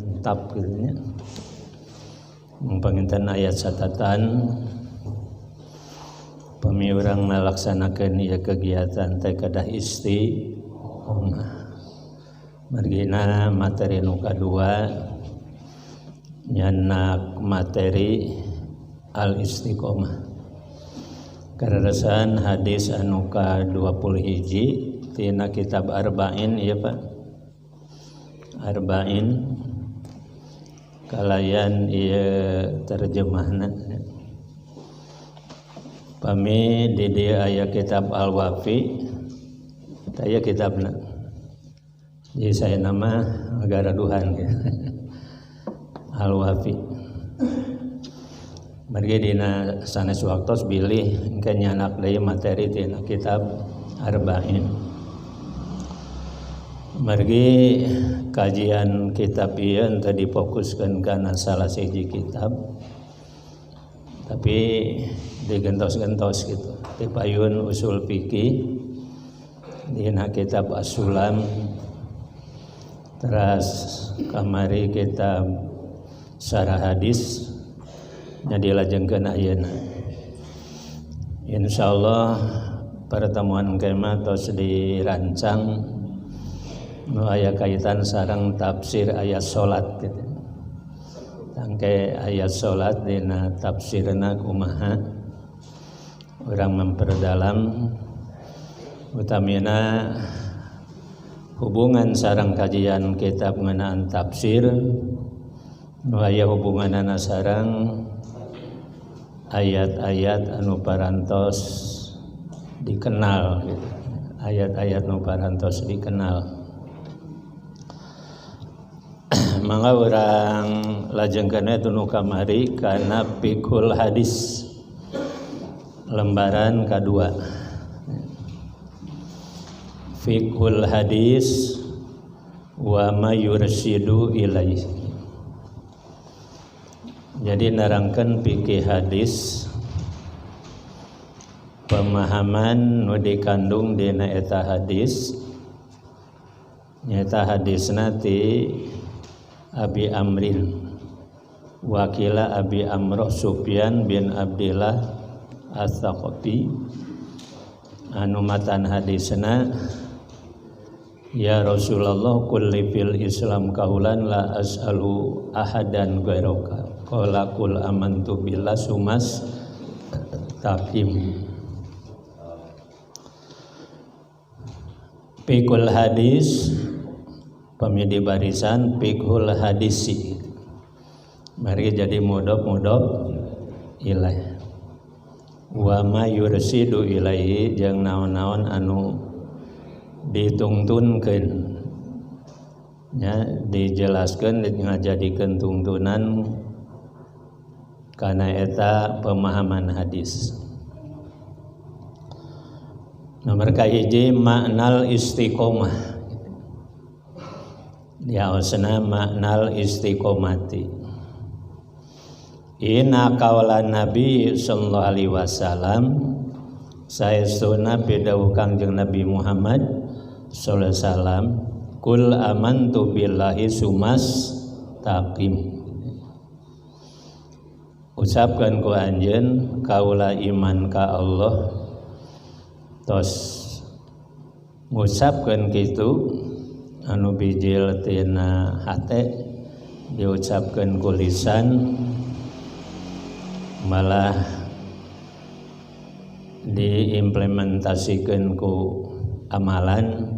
mantap gitu nya. Panginten ayat catatan pami urang ngalaksanakeun ieu kegiatan teh kedah istiqomah. Margina materi nu kadua nyanak materi al istiqomah. Karerasan hadis anu ka-21 tina kitab Arba'in ieu Pak. Arba'in kalayan ieu terjemahna. Pami di dieu aya kitab Al-Wafi, aya kitabna. Jadi saya nama agak raduhan Al-Wafi. Margi dina sanes waktos bilih engke nyanak deui materi tina kitab Arba'in. Margi kajian kitab ieu teu difokuskeun kana salah siji kitab. Tapi digentos-gentos gitu. Ti payun usul fikih dina kitab As-Sulam. Terus kamari kitab Syarah Hadis nya dilajengkeun ayeuna. Insyaallah pertemuan kema tos dirancang nu aya kaitan sareng tafsir ayat salat gitu. Tangke ayat salat dina tafsirna kumaha urang memperdalam utamina hubungan sareng kajian kitab ngeunaan tafsir nu aya hubunganana sareng ayat-ayat anu parantos dikenal gitu. Ayat-ayat nu parantos dikenal. Mangga urang lajengkeun tunu kamari kana fiqhul hadis lembaran kedua. Fiqhul hadis wa ma yursidu ilaihi. Jadi nerangkeun fikih hadis pemahaman nu dikandung dina eta hadis nyaeta hadisna ti Abi Amrin wakila Abi Amroh Sufyan bin Abdillah As-Saqafi anu matan hadisna ya Rasulullah kulli fil Islam kaulan la as'alu ahadan ghairaka qala qul amantu billah sumas taqim. Fiqhul hadis pamidi barisan fiqhul hadisi. Mari jadi mudhof ilaih. Wa ma yursidu ilaihi jeung naon-naon anu ditungtunkeun nya dijelaskeun ngajadikeun tuntunan kana eta pemahaman hadis. Nomor kahiji maknal istiqomah. Diaosna maknal istiqomati. Inna qaulan Nabi sallallahu alaihi wasallam saestuna pidawuh Kangjeng Nabi Muhammad sallallahu alaihi wasallam kul amantu billahi sumas taqim. Ucapkan ku anjeun kaula iman ka Allah tos ngucapkeun kitu anu bijil tina hate diucapkeun ku lisan malah diimplementasikeun ku amalan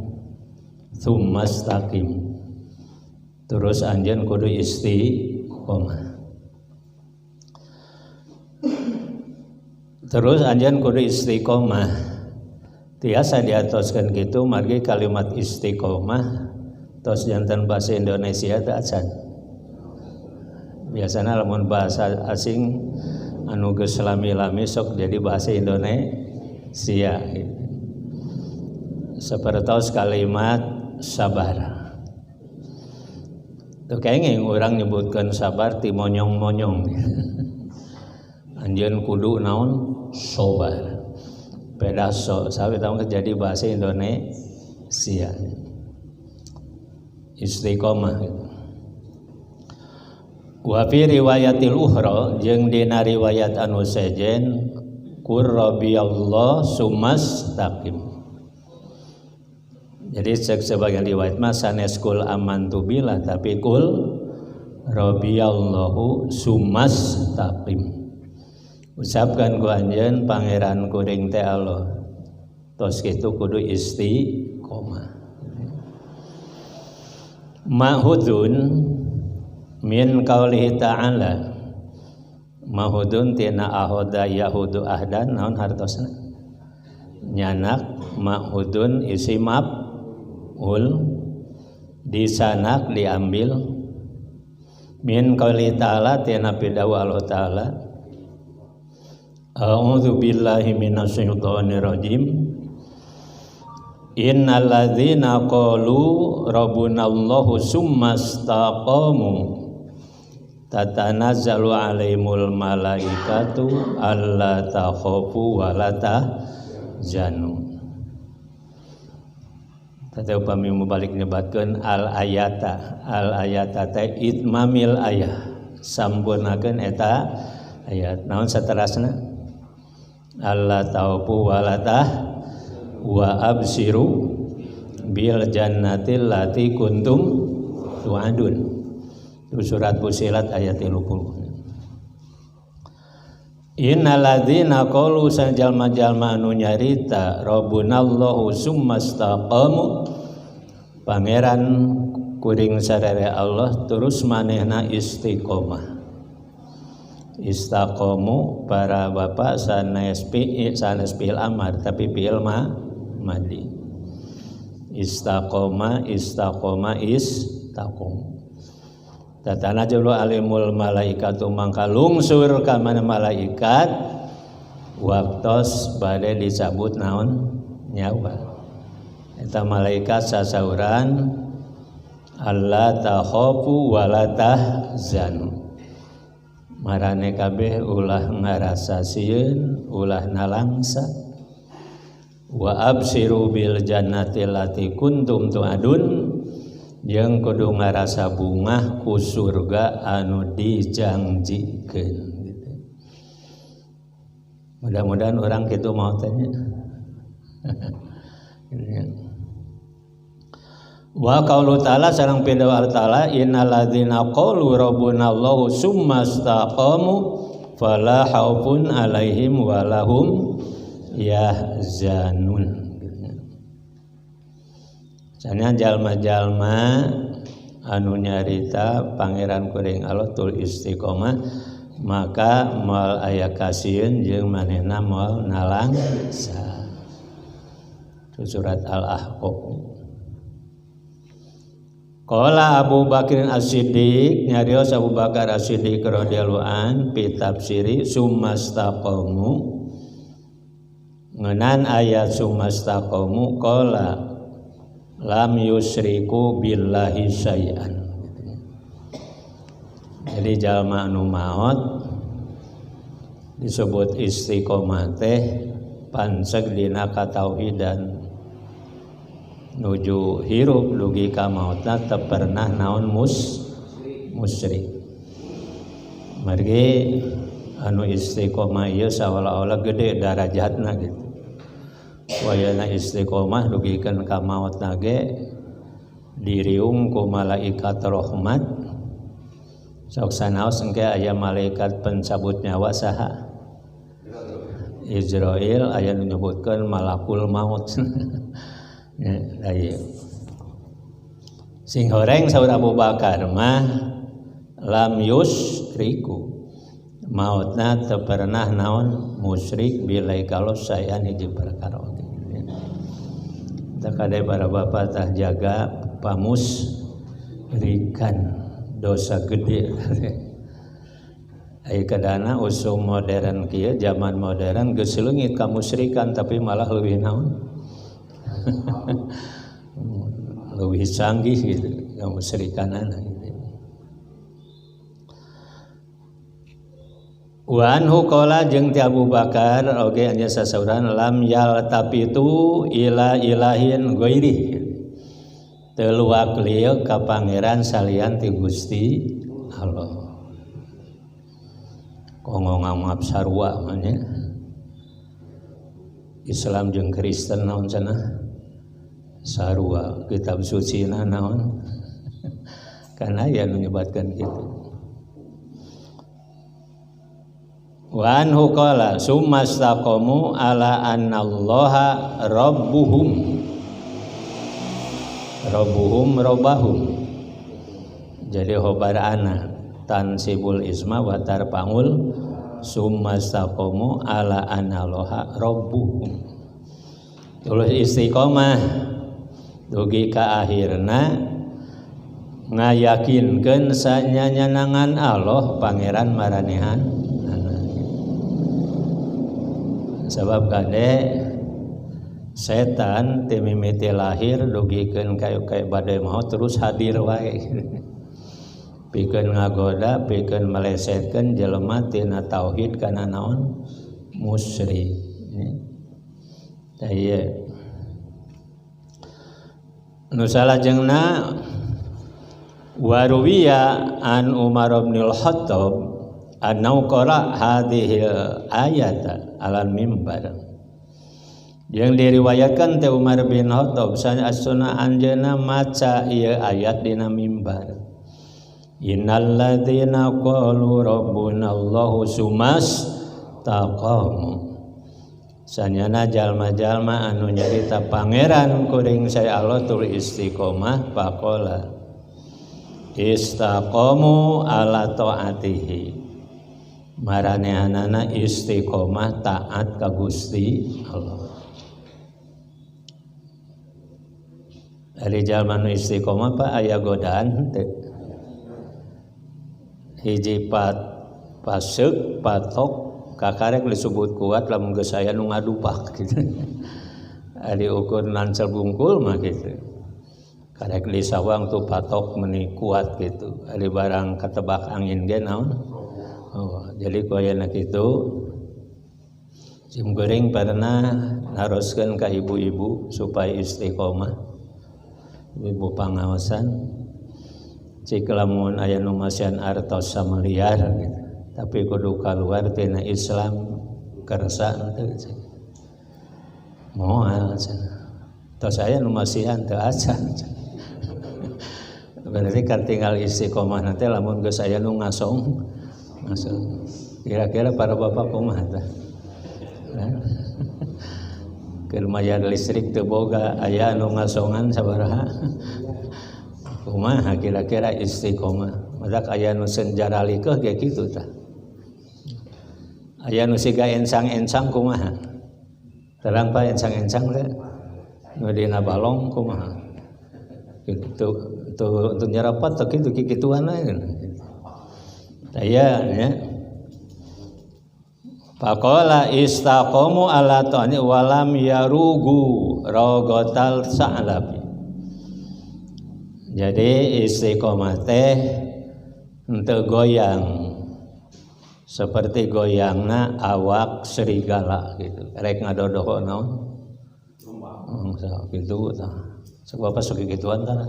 tsumastaqim terus anjeun kudu istiqomah. Terus anjeun kudu istiqomah tiasa diatoskeun kitu margi kalimat istiqomah tos janten bahasa Indonesia teh acan. Biasana lamun bahasa asing anu geus lami-lami sok jadi bahasa Indonesia. Sapertos kalimat sabar. Tuh kenging urang nyebutkeun sabar ti monyong-monyong. Anjeun kudu naon? Sabar. Pedaso sawi tahu jadi bahasa Indonesia. Istiqomah. Wa fi riwayatil ukhra jeung dina riwayat anu sejen qur rabbiyallah sumastaqim. Jadi sebagian riwayat mah sanes kul amantu billah tapi kul rabbiyallahu sumastaqim. Ucapkan ku anjeun pangeran kuring teh Allah. Tos kitu kudu istiqomah. Mahudun min qaulihi ta'ala. Mahudun tina ahoda yahudu ahdan naon hartosna nyanak mahudun isi maf'ul disanak diambil min qaulihi ta'ala tina pidawa Allah ta'ala a'udzu billahi minasyaitonir rajim innal ladzina qalu rabbunallahu summastaqamu tatanazzalu alaihimul malaikatu alla takhafu wa la tahzanu. Tata upami mubalik nyebatkeun al ayata teh itmamil ayah sampurnakeun eta ayat. Naon saterasna? Alla takhafu wa la wa absiru bil jannatil lati kuntum tu'adun. Surat Fussilat ayat 30. Innal ladzina qalu sajalma-jalma anu nyarita rabbunallahu summastaqamu pangeran kuring sadaya Allah terus manehna istiqomah. Istaqamu para bapak sanes fi'il amar tapi fi'il madi. Istaqoma istaqom. Tatanazzalu alimul malaikatu mangka lungsur ka mana malaikat waktos bade disebut naon nyawa. Eta malaikat sasauran alla takhafu wa la tahzanu. Marane kabeh ulah ngarasa sieun, ulah nalangsa. Wa absiru bil jannati allati kuntum tu'adun. Jeung kudu ngarasa bungah ku surga anu dijanjikeun gitu. Mudah-mudahan orang kitu mau tanya. Wa qaulu ta'ala sareng pidawa ta'ala innal ladzina qalu rabbunallahu summastaqamu fala khaufun alaihim wa lahum yahzanun. Sana jalma-jalma anu nyarita pangeran kuring Allah tul istiqomah maka moal aya kasieun jeung manehna moal nalangsa. Surat Al-Ahqaf. Qala Abu Bakar As-Siddiq nyarios Abu Bakar As-Siddiq radhiyallahu an fi tafsiri summastaqamu ngeunaan ayat summastaqamu qala lam yusriku billahi syai'an. Jadi jalma anu maot disebut istiqomah teh panseg dina katauhidan nuju hirup dugi ka mautna teu pernah naon musyrik. Margi anu istiqomah ieu saolah-olah gede darajatna gitu. Wayana istiqomah dugikeun ka mautna ge diriung ku malaikat rahmat. Sok sanaos engke aya malaikat pencabut nyawa saha? Israil aya nu nyebutkeun malakul maut. Sing horeng saur Abu Bakar mah lam yusriku mautna teu pernah naon musyrik bilai kalau saya hiji perkara. Takade para bapak tah jaga pamusrikan dosa gede. Ai kadana usum modern kieu zaman modern geus leungit ka musyrikan tapi malah leuwih naon? Leuwih canggih gitu ka musyrikanana. Wa anhu qala jeung ti Abu Bakar oge anya sasauran lam yaltapitu ila ilahin ghairi teu luak lieu ka pangeran salian ti Gusti Allah. Kongo ngamap sarua manya. Islam jeung Kristen naon cenah? Sarua. Kitab suci na naon? Kan aya nu nyebatkeun kitu. Wa anhu qala summa istaqamu ala annallaha rabbuhum robbahum. Jadi khobar ana tansibul isma wa tarfa'ul summa istaqamu ala annallaha rabbuhum. Tulus istiqomah dugi ka akhirna ngayakinkeun sanyanyanangan Allah pangeran maranehan. Sebab kade setan teu mimiti lahir dugikeun kayak bade maot terus hadir wae. Pikeun ngagoda, pikeun melesetkeun jelema tina tauhid kana naon? Musyrik. Tah ieu. Nu salajengna waruwiya an Umar bin Al-Khattab annau qara hadhil ayata alal mimbar. Yang diriwayatkan teh Umar bin Khattab sanesuna anjeunna maca ieu ayat dina mimbar. Innal ladzina qalu rabbuna Allahu sumas taqamu. Sanyana jalma-jalma anu nyarita pangeran kuring saya Allah tur istiqomah faqala istaqamu ala taatihi. Maranehanana istiqomah taat ka Gusti Allah. Ari jalma nu istiqomah pa aya godaan teu. Hiji pasek patok kakarek disebut kuat lamun geus aya nu ngadupak gitu. Ari ukur nancel bungkul mah gitu. Karek di sawang tuh patok meuni kuat gitu. Ari barang katebak angin ge naon? Oh, jadi koyana kitu sim goreng pernah naroskeun ka ibu-ibu supaya istiqomah. Ibu pangaosan cik lamun aya nu masian artos samaliar gitu. Tapi kudu kaluar tina Islam kersa teu cik. Moal cenah. Tos aya nu masian teu acan. Berarti kan tinggal istiqomah nanti lamun geus aya nu ngasong. Kira-kira para bapak kumaha tah? Keur mayar listrik teu boga aya anu ngasongan sabaraha? Kumaha kira-kira istiqomah? Madak aya nu senjaralikeun ge kitu tah. Aya nu siga ensang-ensang kumaha? Terang pa ensang-ensang teh? Nu dina balong kumaha? Kitu tuh nyarapat teh kitu kikituan we. Aya nya. Faqala istaqamu ala ta'ani walam yarugu ragatal sa'labi. Jadi istiqomah teh henteu goyang seperti goyangna awak serigala gitu. Rek ngadodoho naon? Gitu tah. Sabab sok kikituan tah.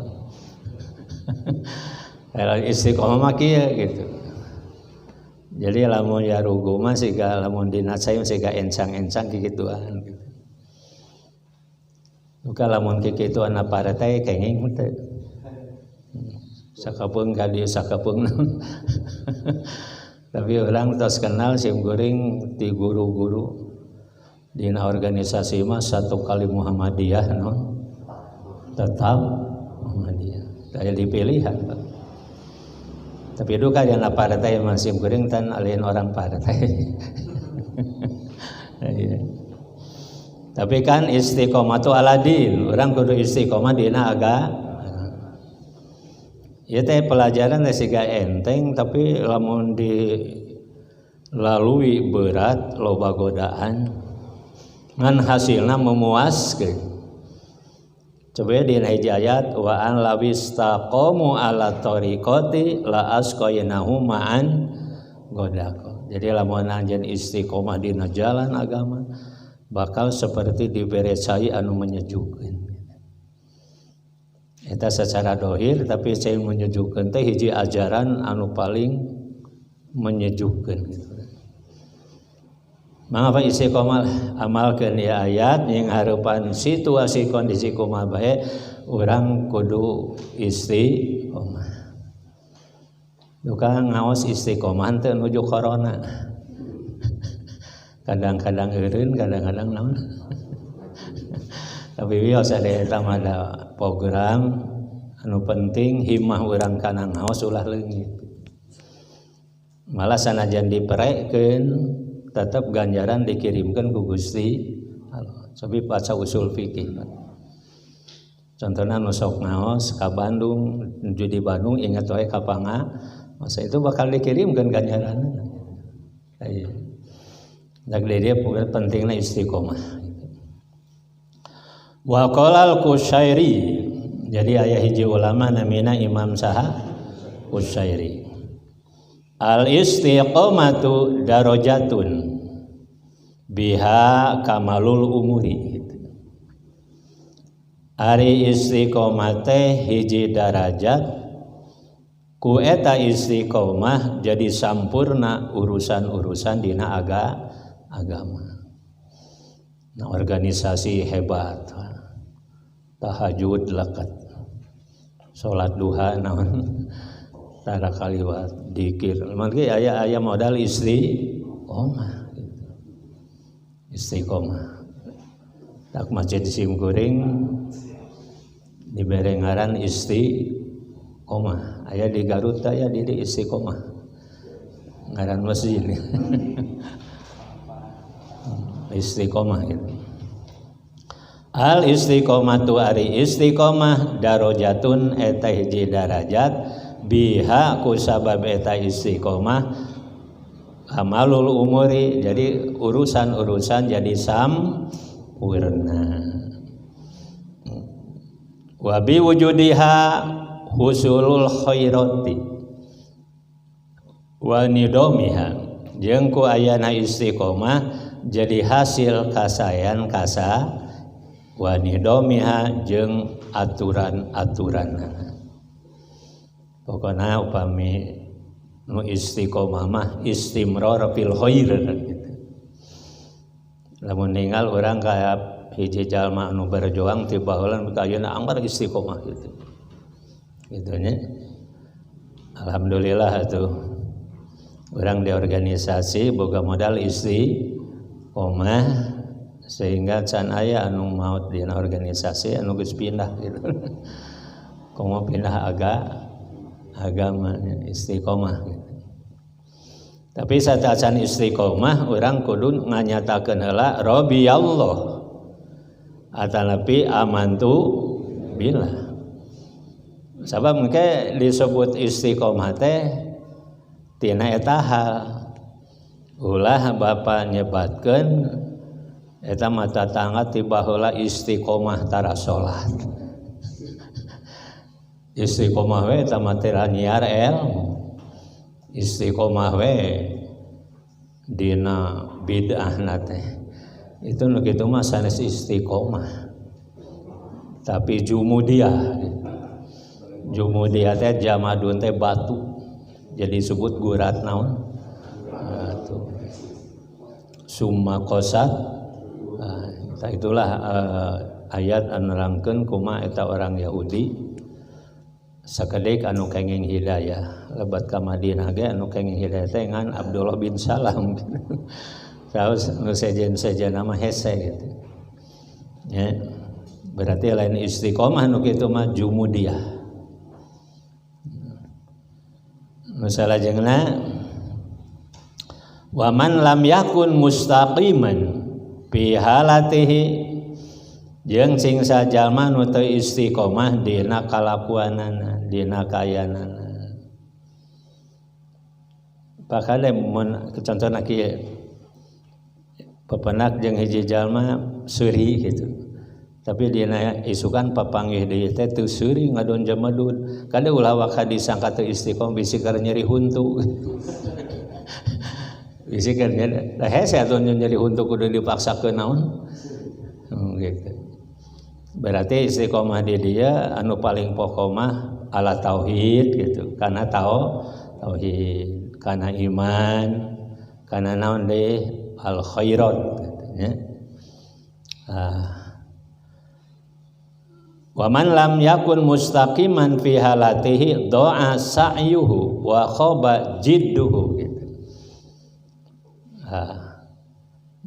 Kalau istiqomah mah kieu gitu. Jadi lamun ya rugu mah siga lamun dina saya siga encang-encang kikituan gitu. Bukan lamun kikituan apa teh kenging teh. Sakapeung ka dieu sakapeung. Tapi orang tos kenal sim goreng ti guru-guru dina organisasi mah satu kali Muhammadiyah no. Tetap Muhammadiyah. Kayak dipilihan Pak. Tapi duka yang partai masih goreng tan alien orang partai. Tapi kan istiqomah tu aladin, orang kudu istiqomah dina agama. Ya teh pelajaran teh siga enteng tapi lamun dilalui berat loba godaan ngan hasilna memuaskeun. Coba di hiji ayat wa an lawistaqamu ala tariqati la asqainahu ma'an godako. Jadi lamun anjeun istiqomah dina jalan agama bakal seperti diberesai anu menyejukkeun. Eta secara dohir tapi saya menyejukkeun teh hiji ajaran anu paling menyejukkeun gitu. Mangapa istiqomah amalkeun ieu ayat yang hareupan situasi kondisi kumaha bae urang kudu istiqomah. Dukang ngaos istiqomah teu nuju corona. Kadang-kadang eureun, kadang-kadang naon. Tapi wios ada ada program anu penting himmah urang kana ngaos ulah leungit. Malah sanajan diperekeun tetap ganjaran dikirimkan ke Gusti Allah. Sobi baca usul fikih. Contohnya nusok ngaos ka Bandung, nuju di Bandung ingat wae ka Panga, masa itu bakal dikirimkan ganjaran. Iya. Jadi dia pentingnya istiqomah. Wa qala al-Qusyairi. Jadi aya hiji ulama namina Imam Saha Qusyairi. Al-istiqomatu darajatun biha kamalul umuri. Ari istiqomah teh hiji darajat ku eta istiqomah jadi sampurna urusan-urusan dina agama. Nah, organisasi hebat, tahajud lakat, salat duha naon tara kaliwat dikir. Mangke aya modal istiqomah. Istiqomah. Tak masjid Simkuring dibere ngaran istiqomah. Aya di Garut aya di istiqomah. Ngaran masjid. Istiqomah itu. Al istiqomatu ari istiqomah darajatun eta hiji darajat biha ku sabab eta istiqomah amalul umuri jadi urusan-urusan jadi sampurna. Wa bi wujudiha husulul khairati wa nidomiha jeung ku ayana istiqomah jadi hasil kasayan kasa wa nidomiha jeung aturan-aturanna. Pokoknya upami nu istiqomah mah istimrar fil khair gitu. Lamun ninggal urang kaya hiji jalma anu berjuang ti baheula ka ayeuna anggar istiqomah gitu. Gitu nya. Alhamdulillah atuh. Urang di organisasi boga modal istiqomah sehingga can aya anu maot dina organisasi anu geus pindah gitu. Komo pindah agama istiqomah gitu. Tapi satacan istiqomah urang kudu nganyatakeun heula rabbiyallah atanapi amantu billah. Sabab engke disebut istiqomah teh tina eta hal ulah bapa nyebatkeun eta mata tangga ti baheula istiqomah tara salat. Istiqomah we eta materi nyiar ilmu. Istiqomah we dina bid'ah teh. Itu nu kitu mah sanes istiqomah. Tapi jumudiah. Jumudiah teh jamadun teh batu. Jadi disebut gurat naon? Batu. Summa qasat. Nah, itulah ayat anu nerangkeun kumaha eta orang Yahudi sakedik anu kenging hidayah lebat ka Madinah ge anu kenging hidayah teh ngan Abdullah bin Salam saos nu sejen-sejen nama hese gitu ya berarti lain istiqomah nu kitu mah jumudiah nu salajengna wa man lam yakun mustaqiman fi halatihi jeung sing sajalma nu teu istiqomah dina kalakuanana dina kayanana. Pakade mun contohna kieu pepenak jeung hiji jalma seuri gitu. Tapi dina isukan papanggih deui teh teu seuri ngadon jamadun. Kade ulah waka disangka teu istiqomah bisi keur nyeri huntu. Bisi keur nyeri hese atuh nyeri huntu kudu dipaksakeun naon. Gitu. Berarti istiqomah di dia anu paling pokok mah ala tauhid gitu karena tauhid karena iman kana naon deui al khairat nya. Wa man lam yakun mustaqiman fi halatihi doa sa'yuhu wa khaba jidduhu gitu.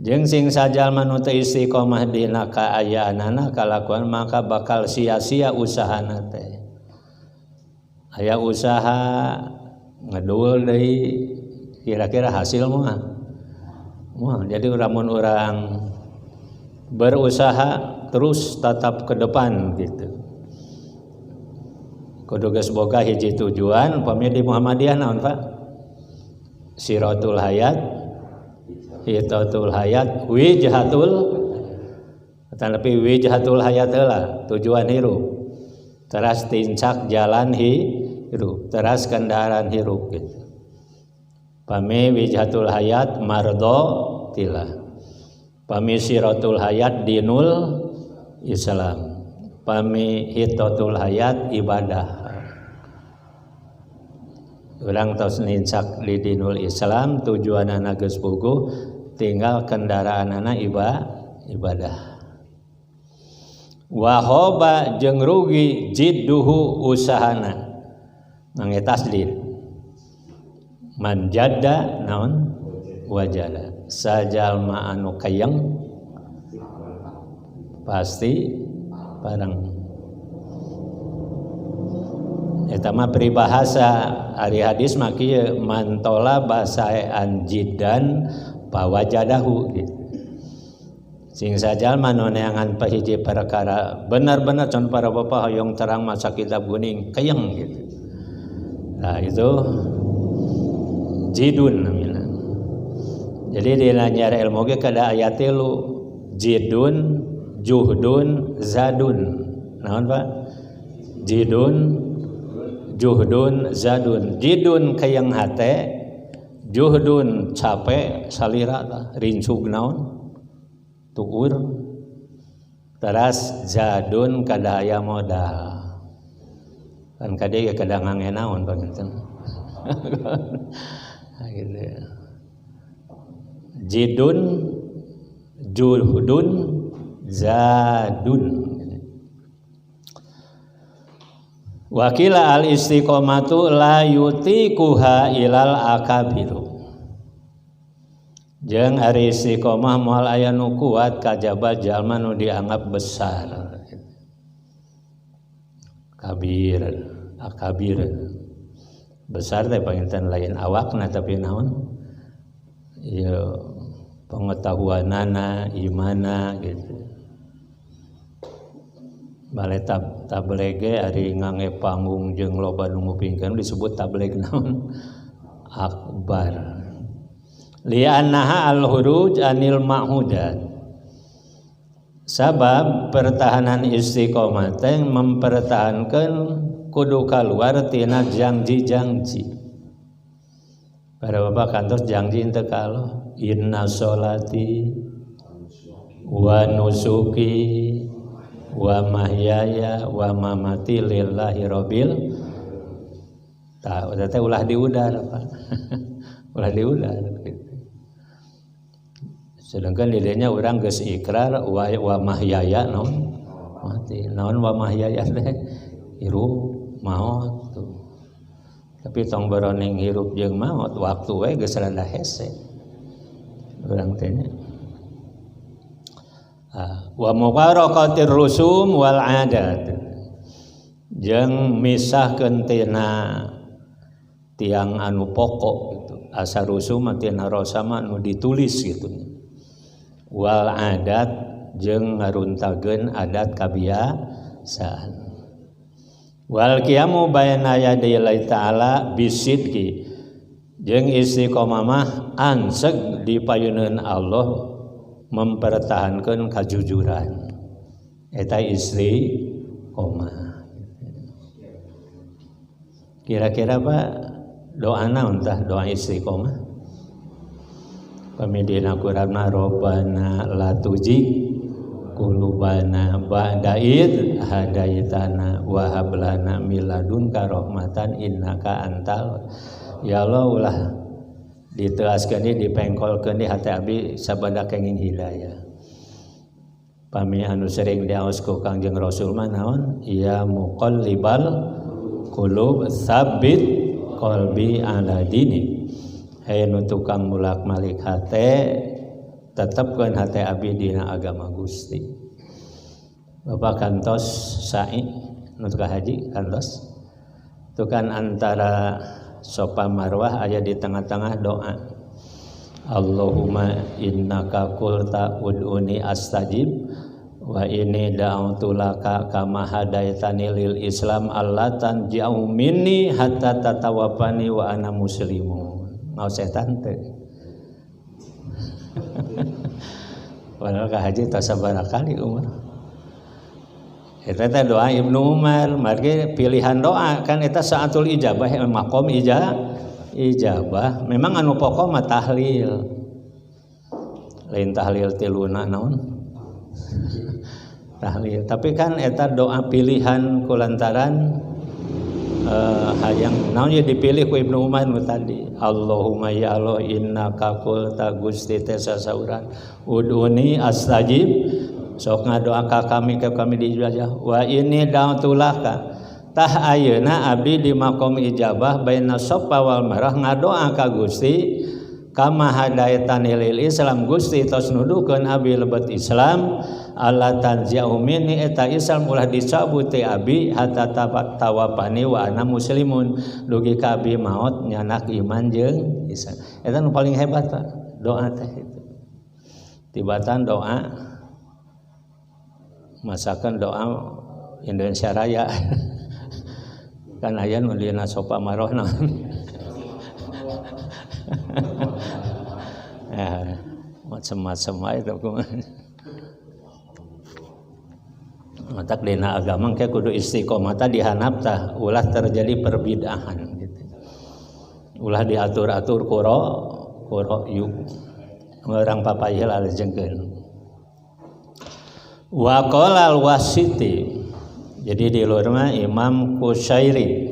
Jeung sing sajalma nu teu istiqomah dina kaayaanana kalakuan maka bakal sia-sia usahana teh. Aya usaha ngadul deui kira-kira hasil moal. Jadi urang berusaha terus tatap ke depan gitu. Kudu geus boga hiji tujuan, upami di Muhammadiyah naon Pak? Siratul hayat, hitatul hayat, wijhatul tetapi wijhatul hayat heula tujuan hirup. Teras tincak jalan hirup, teras kendaraan hirup gitu. Pami wijhatul hayat mardo tilah. Pami siratul hayat dinul Islam, pami hitatul hayat ibadah. Urang tos nincak di dinul Islam tujuanana geus puguh, tinggal kendaraanana ibadah. Wa khoba jeung rugi jidduhu usahana. Mangge tasdid. Man jadda naon wajada. Sajalma anu kayeng pasti barang eta mah peribahasa ari hadis mah kieu mantola basaan jiddan pawajadahu gitu. Sing sajalma nu neangan pahiji perkara benar-benar can para bapak hoyong terang maca kitab kuning kayeng gitu. Nah itu jidun namanya. Jadi di nanyar ilmu ge kada ayat telu jidun juhdun zadun. Naon Pak? Jidun juhdun zadun. Jidun kayang hate, juhdun capek salira rincug naon? Tuur. Teras zadun kada aya modal. Kan kade kada ngange naon panginten. Gitu. Jidun juhdun zadun. Wakila al istiqomatu la yutiquha ilal akabiru. Jeung ari istiqomah moal aya nu kuat kajaba jalma nu dianggap besar. Kabir, akabir. Besar teh panginten lain awakna tapi naon? Ya pengetahuanana, imana gitu. Bale tablege ari ngange panggung jeung loba nu ngupingkeun disebut tableg naon? Akbar. Li'annaha al-huruj anil ma'hudat. Sabab pertahanan istiqomah teh mempertahankan kudu kaluar tina janji-janji. Para bapak kantos janji ente kalau inna sholati wa nusuki wa mahyaya wa mamati lillahi rabbil udah teh ulah diudar Pak. Ulah diudar gitu. Sedangkan dirinya orang geus ikrar wa mahyaya naon mati naon wa mahyaya teh hirup maot tuh. Tapi tong beroning hirup jeung maot waktu we geus rada hese. Urang teh nya. Wa mufaraqatir rusum wal adat. Jeung misahkeun tina tiang anu pokok gitu. Asa rusum tina rosama anu ditulis gitu. Wal adat jeung ngaruntageun adat kabiasaan. Wal qiyamu baina yadayi ta'ala bisidqi jeung istiqomah mah anseg di payeuneun Allah mempertahankan kejujuran. Eta istiqomah. Kira-kira Pak doa naon tah doa istiqomah? Pamidina Qur'anna Rabbana la tujig qulubana ba'da id hadaitana wa hab lana min ladunka rahmatan innaka antal. Ya Allah ulah diteaskeun deui dipengkolkeun deui hate abi sabada kenging hidayah. Pami anu sering diaos ku Kangjeng Rasul mah naon? Ya muqallibal qulub tsabbit qalbi ala dini. Hai nu tukang mulak-malik hate tetepkeun hate abi dina agama Gusti. Bapak kantos sai nu tukang haji kantos. Itu kan antara Safa Marwah aya di tengah-tengah doa. Allahumma innaka qulta ud'uni astajib wa inni da'utu laka kama hadaitani lil Islam allatan ja'u minni hatta tatawafani wa ana muslimun. Mau setan teh. Padahal ka haji teu sabaraha kali umur. Eta teh doa Ibnu Umar, marge pilihan doa kan eta saatul ijabah maqam ijabah. Memang anu pokok mah tahlil. Lain tahlil tiluna naon? Tahlil. Tapi kan eta doa pilihan kulantaran hayang naon ye dipilih ku Ibnu Umar nu tadi. Allahumma ya Allah innaka qulta Gusti teh sasauran uduni astajib. Sok ngadoa ka kami ke kami diijabah wa ini da'utulaka tah ayeuna abdi di maqam ijabah baina Safa wal Marwah ngadoa ka Gusti kama hadaitani lil Islam Gusti tos nuduhkeun abi lebet Islam alla tanzi'u minni eta Islam ulah dicabut ti abi hatta tawafani wa ana muslimun dugi ka abi maot nyanak iman jeung Islam. Eta nu paling hebat Pak doa teh itu. Tibatan doa masakan doa Indonesia Raya kan aya nu dina Safa Marwah naon macam-macam itu matak dina agama ke kudu istiqomah tah dihanap tah ulah terjadi perbid'ahan gitu. Ulah diatur-atur qura yuk orang papayel alejengkeun. Wa qala al-Wasiti. Jadi di luar mah Imam Qushairi.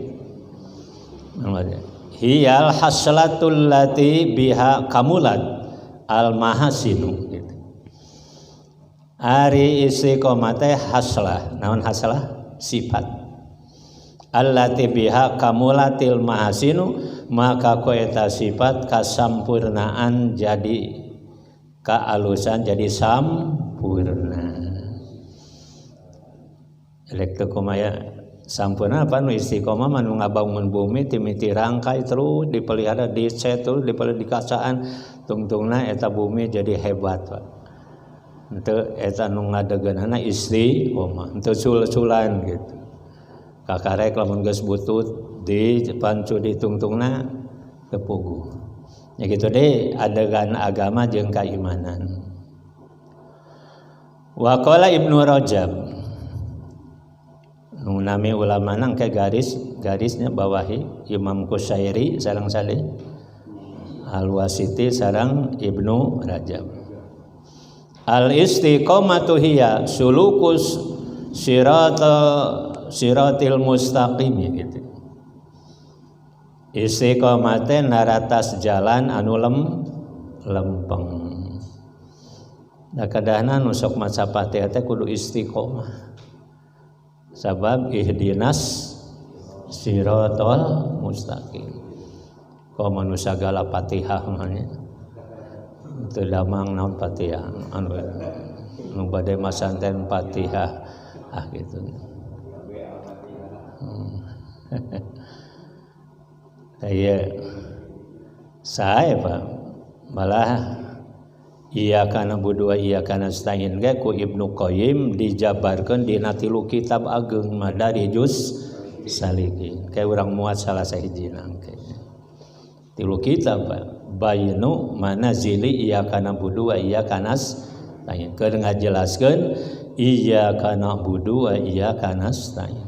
Hiyal haslatul lati biha kamulat al-mahasinu gitu. Ari istiqomah teh haslah. Naon haslah? Sifat. Allati biha kamulatil mahasinu maka ku eta sifat kasampurnaan jadi kaalusan jadi sampurna. Elektrokomaya sampurna apa nu istiqomah manu ngabangun bumi timiti rangkai terus dipelihara dicet terus dipelihara dikasaan tungtungna eta bumi jadi hebat Pak. Henteu eta nu ngadegeunana istiqomah henteu sul-sulan gitu. Kakarek lamun geus butut dipancu di tungtungna teu puguh. Ya gitu deh adegan agama jeung keimanan. Wa qala Ibnu Rajab nami ulama nang ke garisnya bawahi Imam Qushairi sareng saleh Al-Wasiti sareng Ibnu Rajab. Al-istiqomatu hiya sulukus siratil mustaqim gitu. Istiqomah teh naratas jalan anu lempeng. Da kadahna nu sok maca Fatihah teh kudu istiqomah. Sabab ihdinas siratal mustaqim. Kau manusia segala Fatihah mah teu damang naon Fatihah anu bade masanten Fatihah gitu. Saya sae Pak malah iya kana budua iya kana stain ge ku Ibnu Qayyim dijabarkeun dina 3 kitab ageung Madarijus Salikin. Kayak urang muat salah sahijina ke. 3 kitab Bayinu manazili iya kana budua iya kana stain. Keur ngajelaskeun iya kana budua iya kana stain.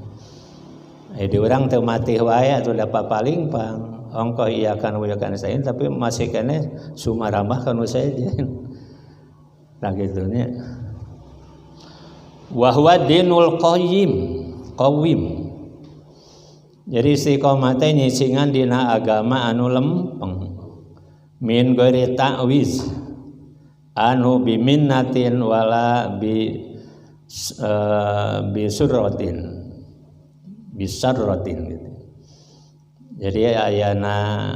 Di urang teu matih wae atuh da papaling pang ongko iya kana stain tapi masih kene sumaramah kana saejen. Nah gitu nya. Wa huwa dinul qawim. Jadi istiqomah teh nyisingan dina agama anu lempeng. min ghairi ta'wiz anu biminnatin wala bisurratin bisarratin gitu. Jadi ayana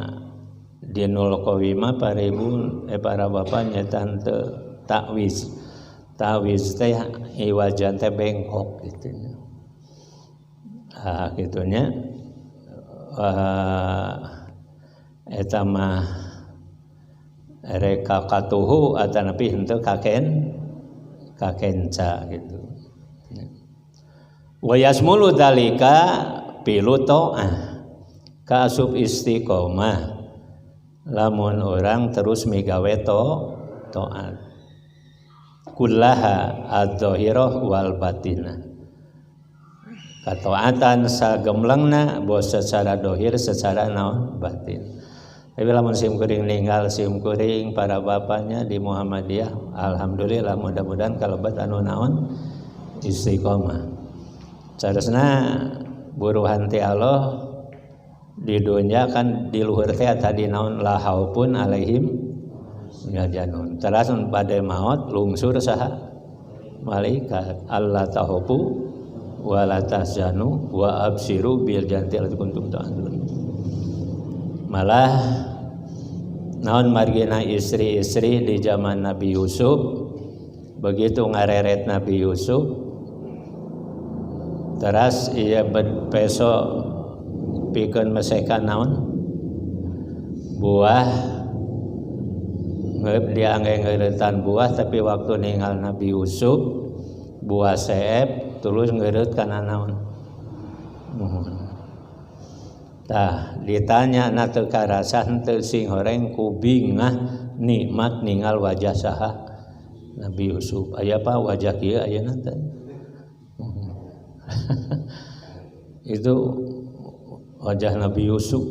dinul qawimah para bapak nyetan ta'wiz. Ta'wiz teh iwajan teh bengkok gitu. Gitunya eta mah reka katuhu atanapi henteu kakenca gitu. Wa yasmulu dalika pilu ta'ah kasub istiqomah lamun orang terus migawe ta'at kullaha adz-dzahirah wal batinah kataatan sagemlengna bos secara dohir secara naon batin. Tapi lamun simkuring ninggal simkuring para bapaknya di Muhammadiyah alhamdulillah mudah-mudahan kalebat anu naon istiqomah. Saresna buruhan ti Allah di dunia kan di luhur teh tadi naon la haupun alaihim yajanun. Terus pada maut lungsur saha malaikat Allah tahupu wala tahzanu wa absiru bil jannati allati kuntum tu'adun. Malah naon margina istri-istri di zaman Nabi Yusuf begitu ngareret Nabi Yusuf teras ia bepeso pikeun mesekan naon buah dia ngeuretan buah tapi waktu ninggal Nabi Yusuf buah seep tulus ngeureut kana naon tah ditanya na teu karasa henteu sing horeng kubingah nikmat ninggal wajah saha Nabi Yusuf aya apa wajah kieu ayeuna teh itu wajah Nabi Yusuf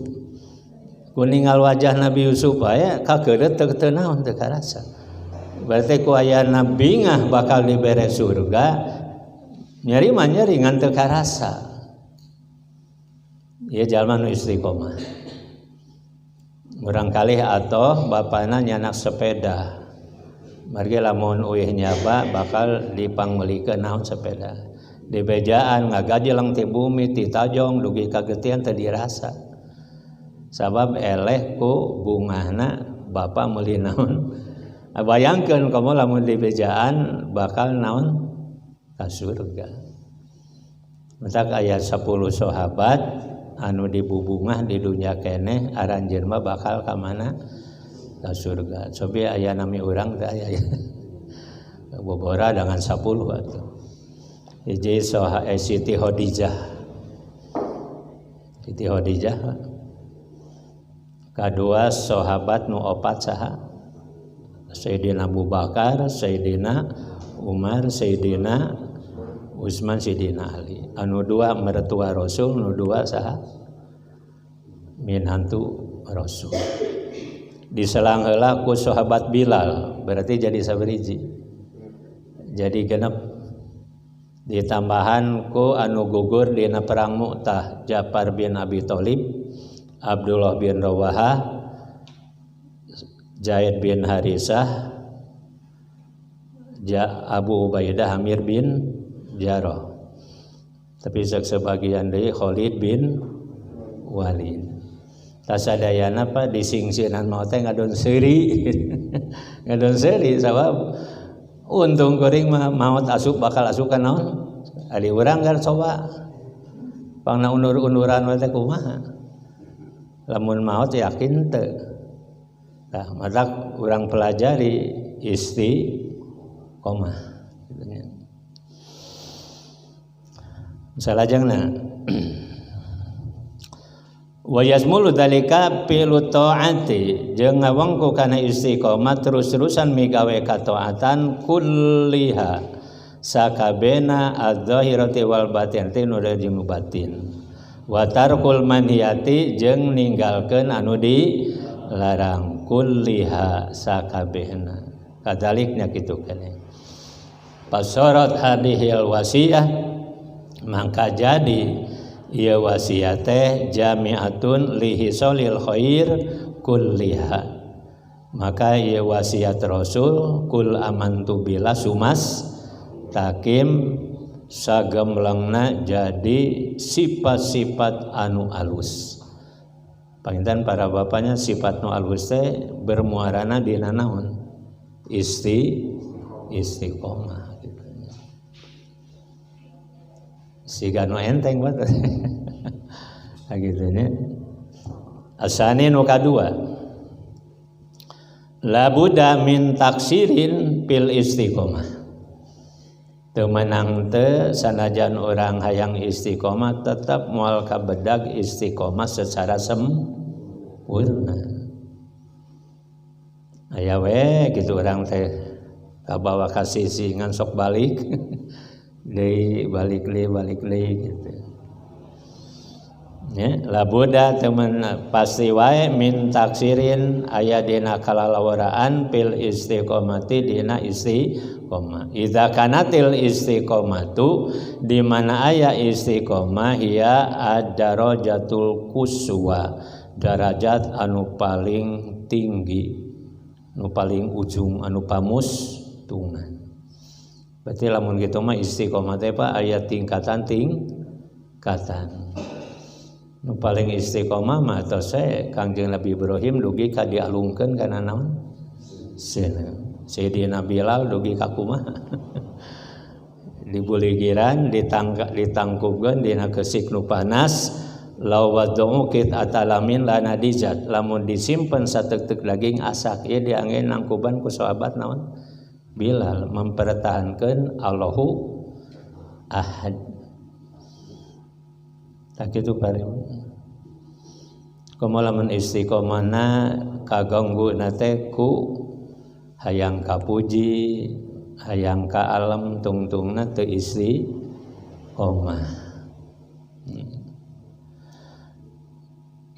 kuningal wajah Nabi Yusuf aya kakeureut teu naon teu karasa berarti ku aya nabi ngah bakal dibere surga nyeri ngan teu karasa ieu jalma nu istiqomah. Barangkali atoh bapana nyanak sepeda margi lamun uih nyaba bakal dipangmelikeun naon sepeda di bejaan ngagajelang ti bumi ti tajong dugi kagetian teu dirasa sabab eleh ku bungahna bapa meuli naon bayangkeun komo lamun di bejaan bakal naon ka surga. Matak aya 10 sahabat anu dibubungah di dunia keneh aranjeun mah bakal ka mana ka surga. Sobi aya nami urang teh aya bobora dengan 10 atuh. Hiji Siti Khadijah. Siti Khadijah. Kadua sahabat nu opat saha? Sayyidina Abu Bakar, Sayyidina Umar, Sayyidina Utsman, Sayyidina Ali. Anu dua mertua Rasul, nu dua saha? Minantu Rasul. Diselang heula ku sahabat Bilal, berarti jadi saberiji. Jadi genep. Ditambahan ku anu gugur dina perang Mu'tah, Ja'far bin Abi Thalib, Abdullah bin Rawahah, Zaid bin Harisah, Abu Ubaidah Amir bin Jarrah. Tapi sebagian deui Khalid bin Walid. Tasadayana pa disingsinan mau teh ngadon seuri. Ngadon seuri sabab untung kuring mah maot asup bakal asukan naon? Ari urang kan coba. Pangna undur-unduran we teh kumaha? Lamun maot yakin teu. Tah madak urang pelajari istiqomah. Salajengna wa yasmulu dalika pilu taati jeung ngawengku kana istiqomah terus-terusan migawe kataatan kulliha sakabena adz-dzahirati wal batinati nu jeung batin wa tarkul manhiyati jeung ninggalkeun anu dilarang kulliha sakabehna kadaliknya kitu keneh pasarat hadhil wasiyah maka jadi ieu wasiat teh jami'atun lihisolil khair kulliha Maka ieu wasiat Rasul kul amantu billah sumas takim sagemlengna jadi sifat-sifat anu alus. Panginten para bapaknya sifat nu alus teh bermuarana dina naon? Istiqomah gitu. Siga nu enteng bae. Gitu nya. Asani nu kadua. La budda min taksirin fil istiqomah. Teu menang teu sanajan orang hayang istiqomah tetap moal kabedag istiqomah secara sempurna. Aya we gitu urang teh kabawa ka sisi ngan sok balik. Deui balik deui gitu. Ya, labuda teman pasti wae min taksirin aya dina kalalawaraan pil istiqomati dina istiqomah. Idza kanatil istiqomatu di mana aya istiqomah hiya ad-darajatul quswa, derajat anu paling tinggi, anu paling ujung, anu pamustungan. Berarti lamun kitu mah istiqomah teh Pak aya tingkatan. Nu paling istiqomah mah tos Kangjeng Nabi Ibrahim dugi ka dialungkeun kana naon? Sayyidina Bilal dugi ka kumaha? Dibuligiran ditangkupkeun dina keusik nu panas law wad'u kit atalamin lana dijat lamun disimpen sateuk-teuk daging asak ieu diangge nangkuban ku sahabat naon? Bilal mempertahankan Allahu Ahad. Tak itu bari. Kumalamun istiqomahna kaganggu nate ku hayang kapuji, hayang ka alam tungtungna teu istiqomah.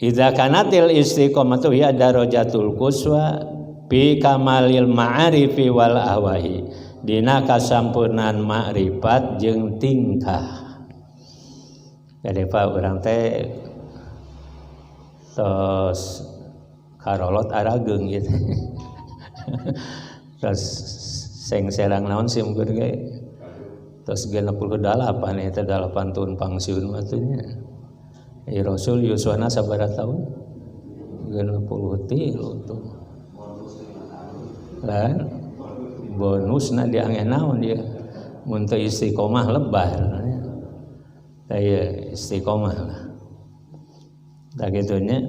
Idza kanatil istiqomatu ya darajatul quswa bi kamalil ma'arifi wal ahwahi dina kasampurnan ma'rifat jeung tingkah. Jadi Pak urang teh tos karolot arageung gitu. Terus sengserang naon simkur ge tos 68 eta 8 tahun pangsiun mah teh nya. Rasul yuswana sabaraha taun? 63 tuh. Lan bonusna diangge naon dia mun teu istiqomah lebar. Saya istiqomah lah. Tak gitunya.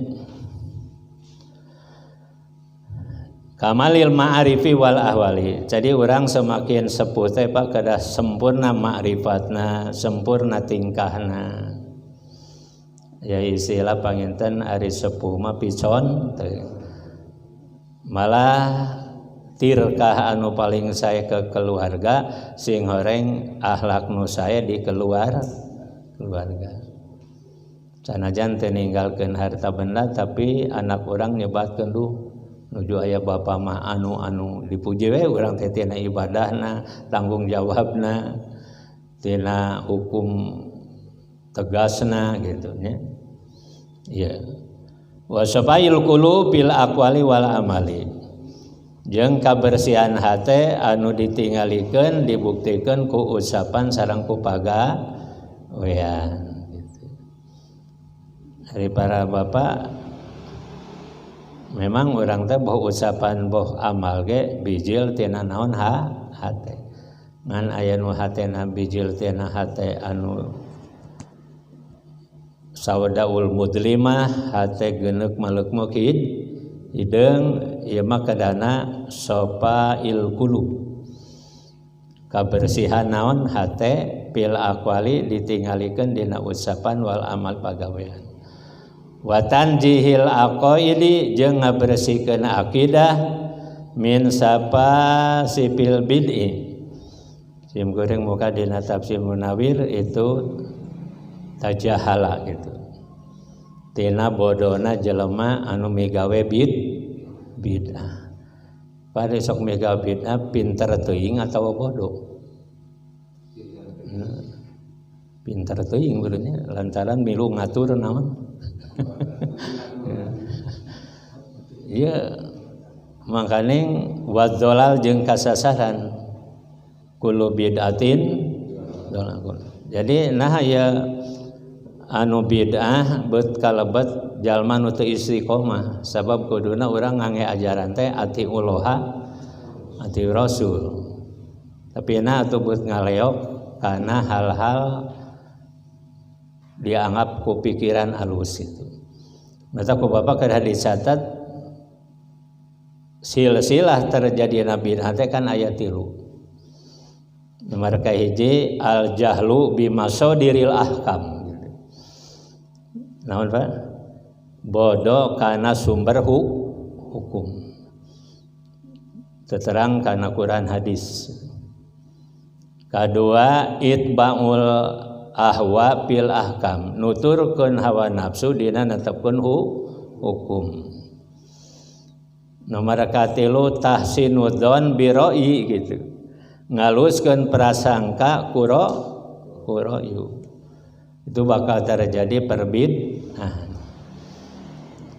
Kamalil ma'arifi wal ahwali. Jadi orang semakin sepuh teh Pak kada sempurna ma'rifatna, sempurna tingkahna. Ya istilah panginten ari sepuh mah picon teh. Malah tirkah anu paling saya ke keluarga sing horeng akhlak nu saya di keluarga. Sanajan teu ninggalkeun harta benda tapi anak orang nyebatkeun duh nuju aya bapa mah anu dipuji we urang teh tina ibadahna, tanggung jawabna, tina hukum tegasna gitu nya. Iya. Wa safail qulub bil aqwali wal amali. Jeung kabersihan hate anu ditinggalikeun dibuktikeun ku ucapan sareng ku pagawean gitu. Dari para bapak memang urang teh boh ucapan boh amal ge bijil tina naon hate. Ngan aya nu hatena bijil tina hate anu sawadaul mudlimah hate geuneuk maleuk mukid hideung ieu mah kadana safail qulub. Kabersihan naon hate pil aqwali ditinggalikeun dina ucapan wal amal pagawean. Wa tanjihil aqaidi jeung ngabersihkeun akidah min sapa sipil bid'i. Sim goreng muka dina tafsir Munawir itu tajahala gitu. Tina bodona jelema anu migawe bid'ah. Pada sok migawe bid'ah pinter teuing atau bodoh? Pinter teuing benernya lantaran milu ngatur naon. Iya makaning wadzolal jeung kasasaran kullu bid'atin dalalah. Jadi nah ya anu bid'ah beut kalebet jalma nu teu istiqomah sabab kuduna urang ngangge ajaran teh ati uloha ati rasul tapi na atuh beut ngaleok kana hal-hal dianggap ku pikiran halus itu. Mata ku bapak kada dicatat silsilah terjadi nabi teh kan aya 3. Nomor kahiji al jahlu bimasodiril ahkam. Naon Pak? Bodoh karena sumber hukum. Terterang karena Quran hadis. Kedua itba'ul ahwa fil ahkam, nuturkeun hawa nafsu dina netepkeun hukum. Nomor katilu tahsinudzon biroi gitu. Ngaluskeun prasangka kuroyu. Itu bakal terjadi perbid'ah.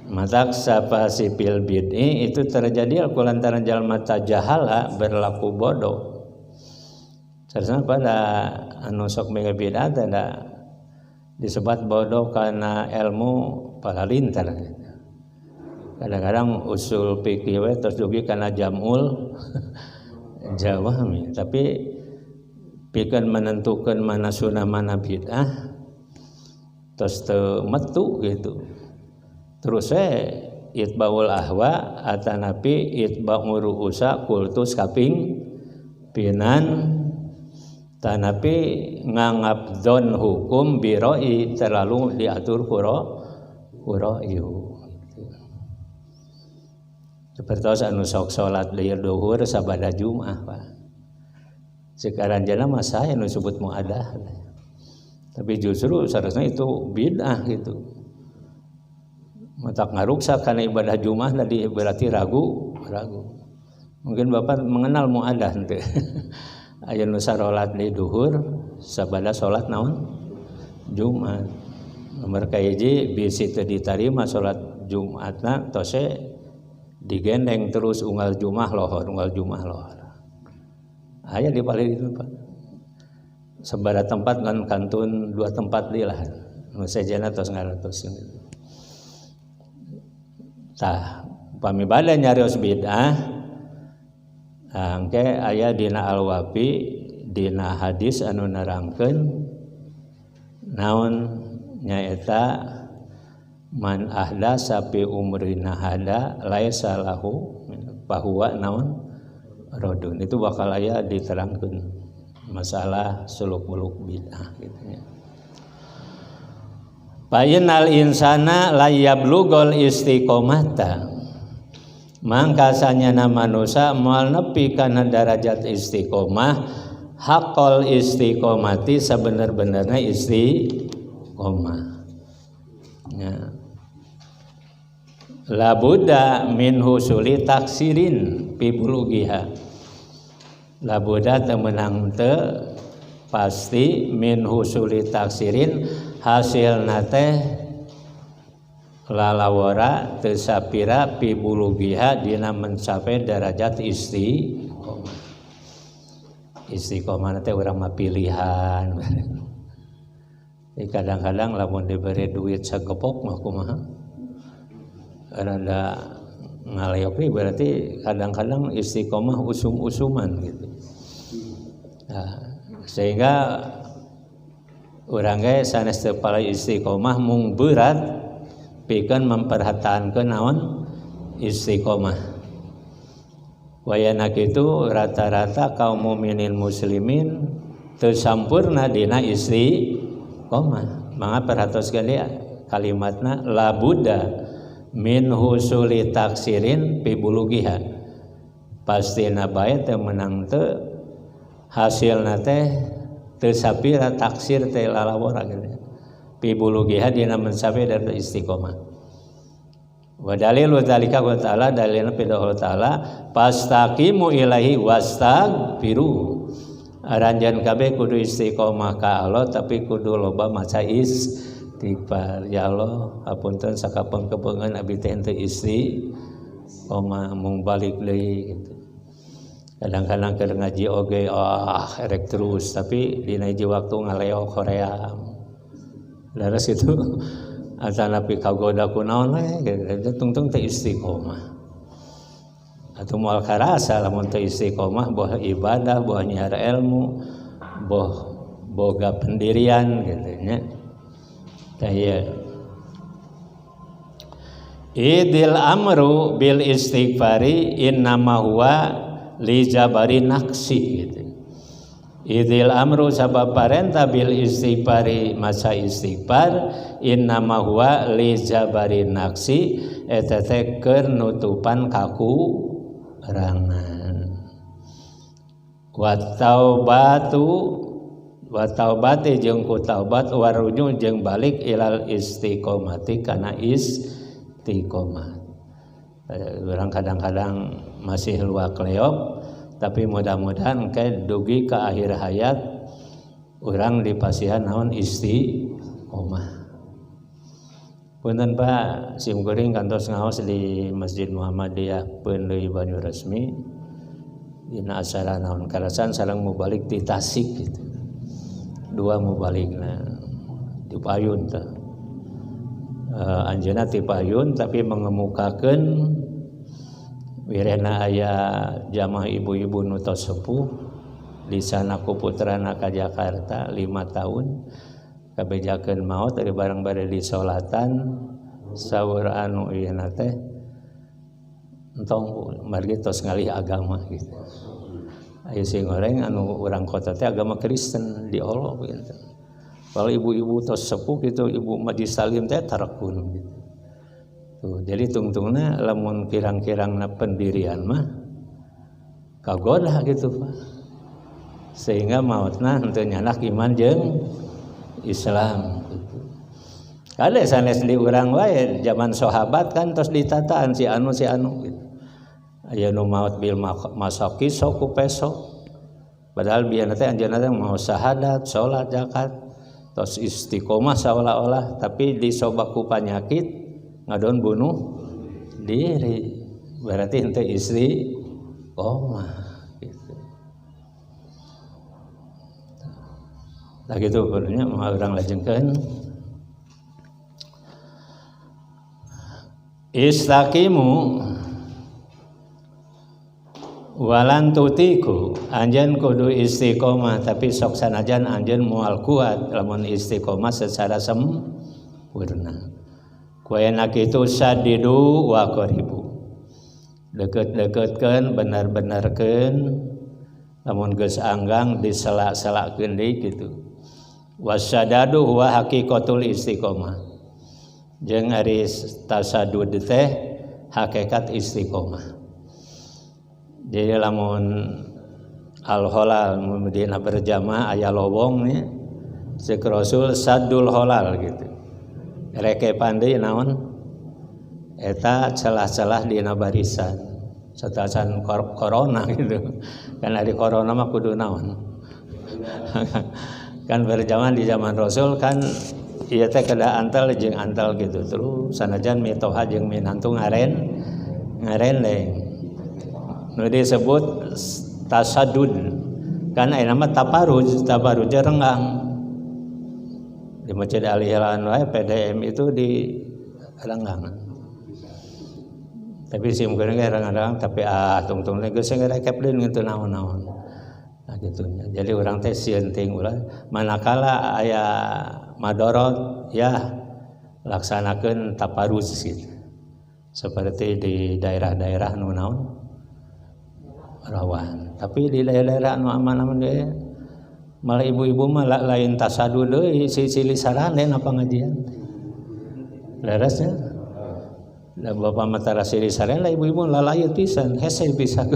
Matak sapa sipil bid'i itu terjadi kulantaran jalma tajahala berlaku bodoh. Saresna pada anu sok mega bid'ah tanda disebut bodoh karena ilmu palalintar. Kadang-kadang usul fikih we terus dugi karena jamul jawami, tapi pikeun menentukan mana sunnah mana bid'ah terus teu metu gitu. Terus itbaul ahwa atanapi itba'u ru'usa kultus kaping pinan tanapi nganggap dzon hukum biroi terlalu diatur kuroyu. Seperti anu sok salat lieur duhur sabada Jumat Pak. Sekarang jana masa anu disebut muadah. Tapi justru seharusnya itu bid'ah gitu. Matak ngaruksa karena ibadah Jumat tadi berarti ragu. Mungkin Bapak mengenal muadah henteu. Aya nu salat di duhur sabada salat naon? Jumat. Nomor kahiji bisi teu ditarima salat Jumatna tose digendeng terus unggal Jumat lohor. Aya di balik itu Pak. Sabaraha tempat kan kantun 2 tempat deui lah. Nu sejana tos ngaratos gitu. Tah, upami bade nyarios bid'ah angke aya dina al-wafi dina hadis anu nerangkeun naon nyaeta man ahdasa fi umrina hada laisa lahu bahwa naon rodun. Itu bakal aya diterangkeun masalah suluk-muluk bid'ah gitu ya. Painal insana la yablughul istiqomata. Mangka sanyana manusia moal nepi kana darajat istiqomah haqqul istiqomati sabener-benerna istiqomah. Ya. La budda min husuli taksirin fi bulughiha. Labuda temenang te pasti min husuli taksirin hasil nate lalawara teu sapira pi bulughiha dina mencapai derajat istiqomah. Istiqomah teh urang mah pilihan. Kadang-kadang lamun diberi duit sagepok mah kumaha? Rada ngaleopi berarti kadang-kadang istiqomah usum-usuman gitu. Nah, sehingga urang ge sanes teu pala istiqomah mung berat pikeun memperhataankeun naon istiqomah. Wayana kitu rata-rata kaum mukminin muslimin teu sampurna dina istiqomah. Mangga perhatoskeun deui kalimatna la budda min husuli taksirin fi bulughiha. Pastina bae teu menang teu hasilna teh teu sapira taksir teh lalawara gitu. Fi bulughiha dina mencapai dari istiqomah. Wa dalilu dzalika wa ta'ala dalilna fi Allah ta'ala fastaqimu ilaihi wastaghfiru. Aranjan kabeh kudu istiqomah ka Allah tapi kudu loba maca istighfar. Ya Allah, hapunten sakapeung-kepeungeun abdi teh henteu mung balik deui gitu. Kadang-kadang keur ngaji oge erek terus tapi dina hiji waktu ngaleo Korea. Laras itu asana pi kagoda ku naon we tungtung teh istiqomah. Atuh moal karasa lamun teu istiqomah boh ibadah, boh nyiar ilmu, boh boga pendirian gitu nya. Tah ieu idil amru bil istighfari innama huwa li jabari naksi gitu. Idil amru sabab parenta bil istighfari masa istighfar innama huwa li jabari naksi eta teh keur nutupan kakurangan. Wa taubati jeung ku taubat waruju jeung balik ilal istiqomati kana istiqomah. Orang kadang-kadang masih luak leok tapi mudah-mudahan ke dugi ke akhir hayat orang dipasihan naon istiqomah. Punten Pak simkuring kantos ngaos di Masjid Muhammadiyah Peunleuy Banyuresmi dina acara naon karasan sareng mubalik di Tasik gitu. Dua mubalikna di payun teh. Anjeunna ti payun tapi mengemukakeun wirehna aya jamaah ibu-ibu nu tos sepuh di sana ku putrana ka Jakarta 5 tahun kabejakeun maot dari bareng bade di solatan saur anu ieu na teh entong margi tos ngalih agama gitu. Aya sing goreng anu urang kota teh agama Kristen diolo gitu. Kalau ibu-ibu tos sepuh gitu ibu majlis salim teh tarekun gitu. Tuh, jadi tungtungna lamun kirang-kirangna pendirian mah kagoda gitu Pak. Sehingga mautna henteu nyanak iman jeung Islam gitu. Kade sanes di urang wae zaman sahabat kan tos ditataan si anu gitu. Aya nu maot bil masaki sok ku peso. Padahal biyeuna teh anjeunna teh mau syahadat, salat, zakat, tos istiqomah seolah-olah tapi disobak ku penyakit ngadon bunuh diri. Berarti henteu istiqomah gitu. Nah gitu benernya mau urang lajengkeun istaqimu walan tutiku anjeun kudu istiqomah tapi sok sanajan anjeun moal kuat lamun istiqomah secara sempurna. Kuayana kitu sadidu wa qaribu. Deket-deketkeun bener-benerkeun lamun geus anggang diselak-selakkeun deui kitu. Wasadadu huwa haqiqatul istiqomah. Jeung ari tasadud teh hakikat istiqomah. Jadi lamun al-holal dina berjamaah aya lowong nya ceuk Rasul saddul holal gitu. Reke pandai naon eta celah-celah dina barisan satasan corona gitu. Kan ari corona mah kudu naon. Kan berjamaah di zaman Rasul kan ieu teh kada antal jeung antal gitu terus sanajan mitoha jeung minantu ngaren lain. Nu disebut tasadud kan aya nama taparuj renggang di Masjid Ali Hilal wae PDM itu di renggang tapi sim kuring renggang tapi tungtung geus ngerekep deun gitu naon-naon nah gitu jadi urang teh sieun ting ulah manakala aya madorot ya laksanakeun taparuj gitu seperti di daerah-daerah nu naon rawan tapi di daerah-daerah anu aman-aman ge malah ibu-ibu mah lain tasadu deui silih sarane na pangajian leresnya da bapa matara silih sarane lah ibu-ibu lalayeut pisan hese pisan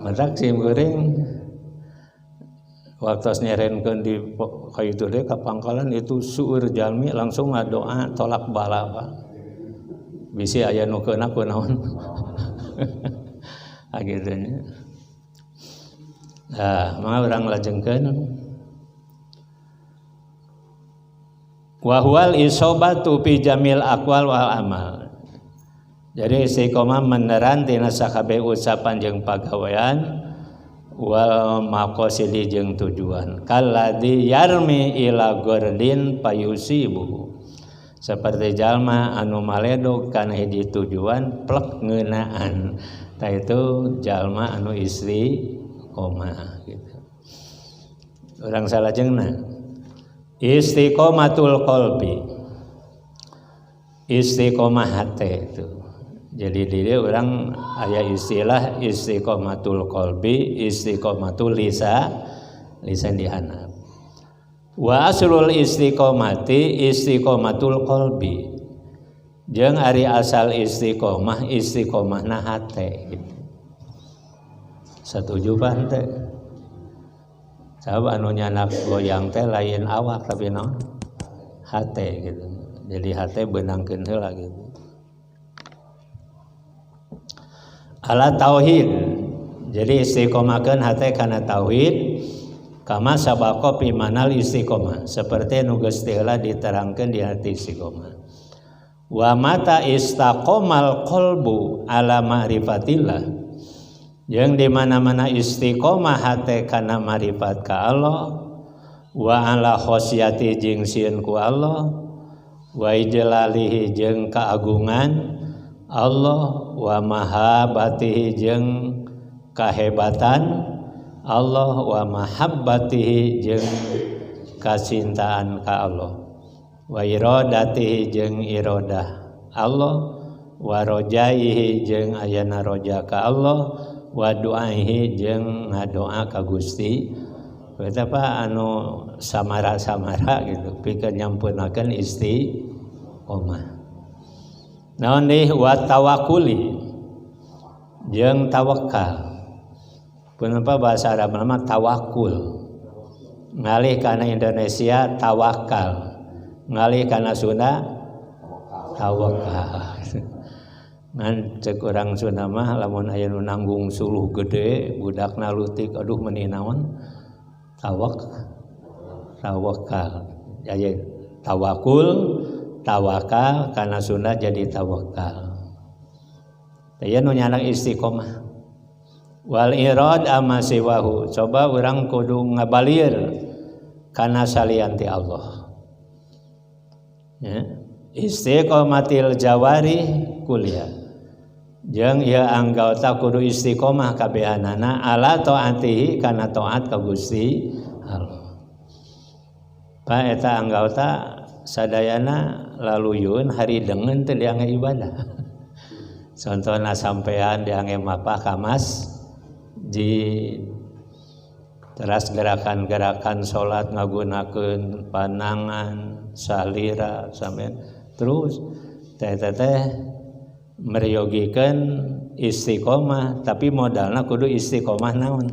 matak sim goreng waktu nyerenkeun di ka itu teh ka pangkalan itu sueur jalmi langsung ngadoa tolak bala Pak bisi aya nu keuna kunaon agitnya. Nah, maka urang lajengkeun wa huwal isobatu fi jamil aqwal wal amal. Jadi istiqomah meneran tina sakabeh ucapan jeung pagawean wal maqasidi jeung tujuan. Kalladzi yarmi ila gordin payusibu. Seperti jalma anu maledog kana hiji tujuan plek ngeunaan. Tah itu jalma anu istiqomah gitu. Urang salajengna istiqomatul qalbi. Istiqomah hate itu. Jadi dia orang aya istilah istiqomatul qalbi, istiqomatul lisan dihanap. Wa aslul istiqomati istiqomatul qalbi. Jeung ari asal istiqomahna hate gitu. Setuju pan teh? Sabab anu nyanak goyang teh lain awak tapi naon? Hate gitu. Jadi hate beunangkeun heula gitu. Ala tauhid. Jadi istiqomahkeun hate kana tauhid kama sabaqo fi manal istiqomah seperti nu geus heula diterangkeun di hati istiqomah. Wa mata istaqomal qalbu ala ma'rifatillah. Yang di mana-mana istiqomah hate kana ma'rifat ka Allah wa ala khosyati jeung sieun ku Allah wa ijlalihi jeung kaagungan Allah wa mahabbatihi jeung kahebatan Allah wa mahabbatihi jeung kacintaan ka Allah wa iradatihi jeung iradah Allah wa rojaihi jeung ayana roja ka Allah wa du'aihi jeung ngadoa ka Gusti betapa anu samara-samara gitu pikeun nyampunakeun istiqomah. Naon deui wa tawakkuli jeung tawakal. Kenapa bahasa Arab nama tawakul? Ngalih kana Indonesia tawakal. Ngalih kana Sunda tawakal. Ngan ceuk urang Sunda mah lamun aya nu nanggung suluh gede, budakna leutik aduh meuni naon? Tawakal. Aya tawakul tawakal karena Sunda jadi tawakal. Taya nu nyanak istiqomah. Wal irad amma siwahu. Coba urang kudu ngabalir kana salianti Allah. Ya. Istiqomatil jawari kuliah. Jeung ieu anggota kudu istiqomah kabehanana ala taatihi kana taat ka Gusti Allah. Pa eta anggota sadayana laluyun hari dengen teu diangge ibadah. Contohna sampean diangge mapah ka masjid. Teras gerakan-gerakan salat ngagunakeun panangan, salira sampean terus teh meriyogikeun istiqomah tapi modalna kudu istiqomah naon?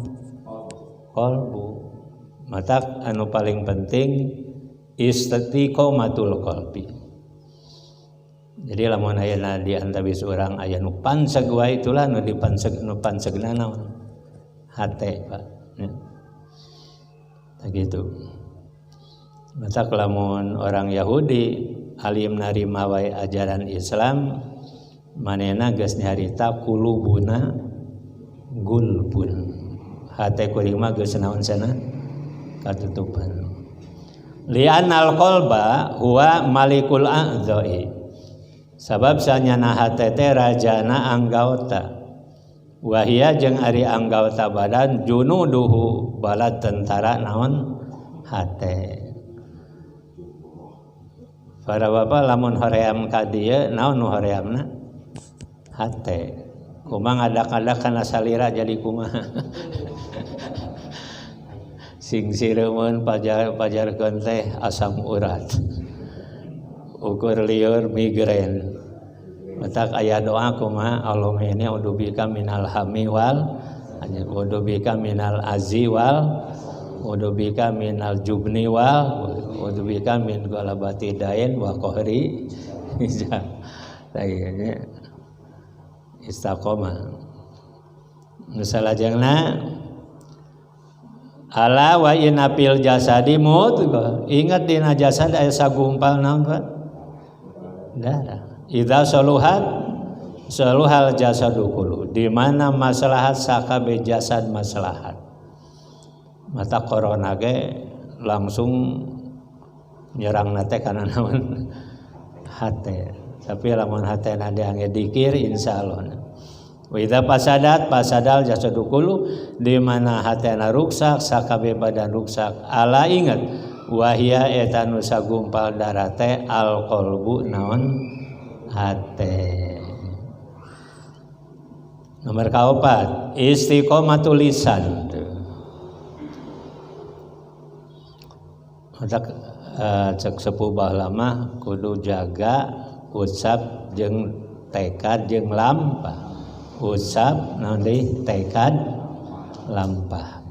Qalbu. Mata anu paling penting istiqomatul qalbi. Jadi lamun ayeuna di antawis urang aya nu panseg wae itulah nu pansegna naon? Hate, Pak. Ya. Begitu. Mata lamun orang Yahudi alim narima wae ajaran Islam manehna geus nyarita kulubuna gulbun. Hate kuring mah geus naon cenah? Katutupan. Li'anal qalba huwa malikul a'dha'i. Sabab sanyana hate teh rajana anggota. Wahia jeung ari anggota badan junuduhu bala tentara naon hate. Para bapak lamun hoream ka dieu naon nu horeamna? Hate. Kumaha ngadak-ngadak kana salira jadi kumaha? Sing sireumeuun pajarkeun teh asam urat. Ukur lieur migrain. Matak aya doa kumaha Allahumma inni a'udzubika minal hammi wal a'udzubika minal azzi wal a'udzubika minal jubni wal a'udzubika min ghalabati dain wa qahri rijal. Istiqomah. Nusalajengna ala wa inna fil jasadi mudghah. Ingat dina jasad aya sagumpal naon Pak? Darah. Idza saluhat saluhal jasadu kullu di mana maslahat sakabe jasad maslahat mata corona ge langsung nyerang nate kana naon hate tapi lamun hatena diangge dikir insyaallah wa idza pasadal jasadu kullu di mana hatena ruksak sakabe badan ruksak ala ingat wahia eta nu sagumpal darate al qalbu naon hate. Nomor kaopat istiqomatul lisan. Cek sepuh baheula kudu jaga ucap jeung tekad jeung lampah. Ucap naon deui tekad lampah.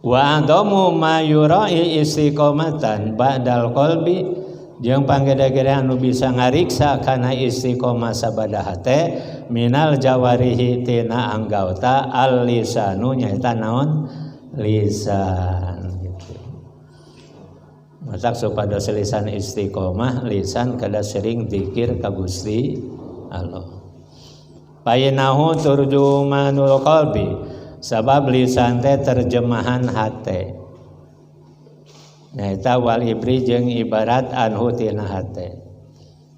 Wa adamu ma yurai istiqomatan ba'dal qalbi jeung panggede-gede anu bisa ngariksa kana istiqomah sabada hate minal jawarihi tina anggauta al lisanu nyaeta naon lisan gitu. Masak supados lisan istiqomah lisan kada sering zikir ka Gusti Allah. Painahu turjumanul qalbi sabab lisan teh terjemahan hate. Nyaita wal ibri jeung ibarat anhu tina hate.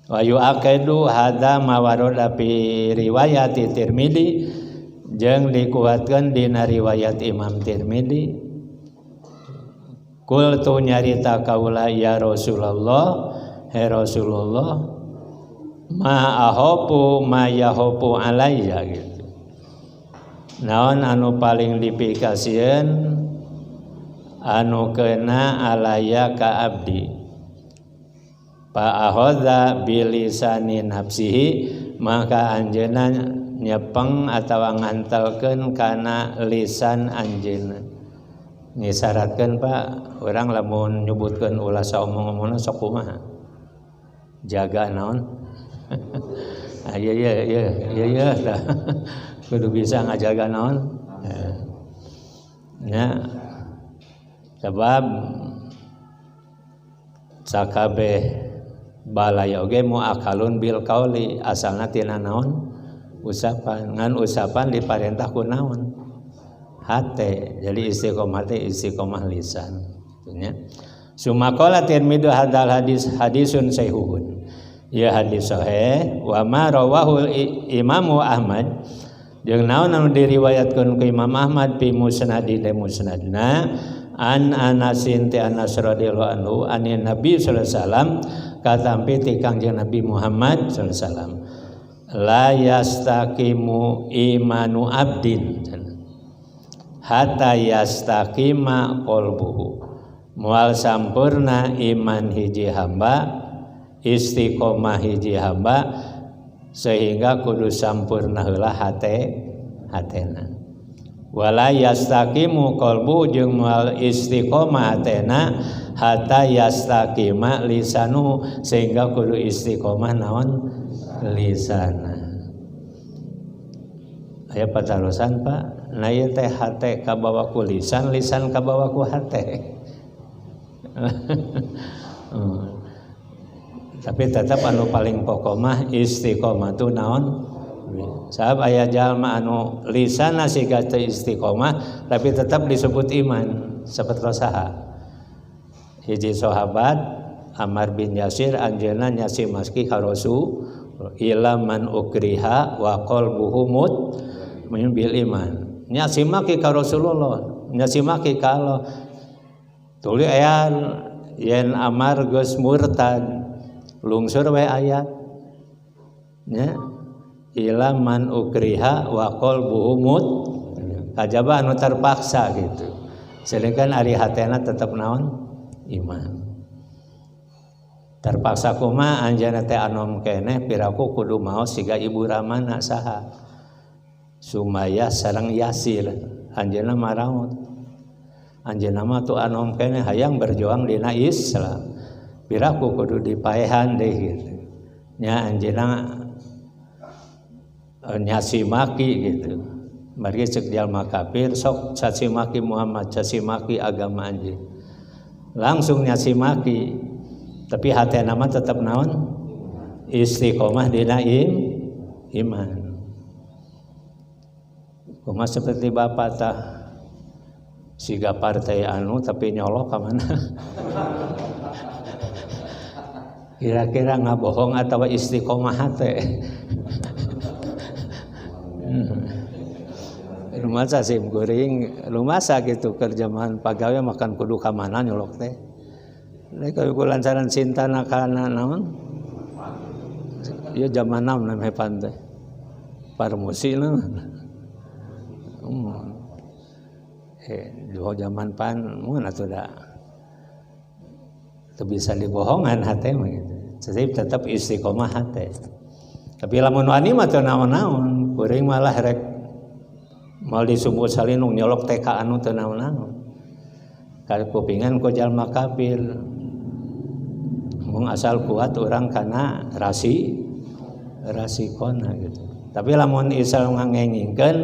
Wa yu'aqidu hadza mawaroda fi riwayat Tirmidzi jeung dikuatkeun dina riwayat Imam Tirmidzi. Qultu nyarita kaula ya Rasulullah, he Rasulullah, ma ahopu ma yahopu alayya gitu. Naon anu paling dipikasieun anu kena alaya ka abdi pa ahodza bilisani nafsihi maka anjeunna nyepeng atawa ngantelkeun kana lisan anjeunna ngisyaratkeun Pak urang lamun nyebutkeun ulah saomong-omongna sok kumaha jaga naon iya kudu bisa ngajaga naon ya sebab sakabeh balaya oge muakalun bil qauli asalna tina naon usapan ngan usapan diparentah ku naon hate jadi istiqomah teh istiqomah lisan nya sumaqala Tirmidzi hadal hadisun sahihun ya hadis sahih wa ma rawahu Imam Ahmad jeung naon anu diriwayatkeun ku Imam Ahmad fi musnadna an Anasin ti Anas radhiyallahu anhu anin Nabi sallallahu alaihi wasallam katampi ti Kangjeng Nabi Muhammad sallallahu alaihi wasallam la yastaqimu imanu abdin hatta yastaqima qalbuhu moal sampurna iman hiji hamba istiqomah hiji hamba sehingga kudu sampurna heula hatena wala yastaqimu qalbu jeung moal istiqomah hatena hatta yastaqima lisanu sehingga kudu istiqomah naon lisana aya patarosan Pak na ieu teh hate kabawa ku lisan lisan kabawa ku hate tapi tetap anu paling pokok mah istiqomah tu naon sabab aya jalma anu lisanna siga teu istiqomah tapi tetap disebut iman saperti saha hiji sahabat Ammar bin Yasir anjeunna nyasimaski ka Rasul ila man ukriha wa qalbuhu mutmain bil iman nyasimaki ka Rasulullah nyasimaki ka Allah tuluy aya yen Ammar geus murtad lungsur we ayat nya ila man ukriha wa qalbuhu mut kajaba anu terpaksa gitu sedangkan ari hatena tetep naon iman terpaksa kumaha anjeunna teh anom keneh piraku kudu maos siga ibu ramana saha Sumayyah sareng Yasir anjeunna maraot anjeunna mah tu anom keneh hayang berjuang dina Islam piraku kudu dipaehan deui gitu nya anjeunna nyasimaki gitu mari cek jalma kafir sok cacimaki Muhammad cacimaki agama anjeun langsung nyasimaki tapi hatena mah tetep naon istiqomah dina iman. Kumaha seperti bapak tah siga partai anu tapi nyolok ka mana? Kira-kira ngabohong atau istiqomah teh? Lumasa sim kuring, lumasa gitu kerjaan pagawe makan kudu ka mana nyolok teh. Nek lantaran cinta nakana naon? Ieu zaman naon namanya pan teh? Parmusi naon? Dua zaman pan mun atuh da teu bisa dibohongan hate mah gitu. Jadi tetap istiqomah hate. Tapi lamun wani mah teu naon-naon, kuring malah rek mal disebut salinung nyolok TK anu teu naon-naon. Ka kupingan ku jalma kafir. Mung asal kuat urang kana rasikona gitu. Tapi lamun Islam ngangengingkeun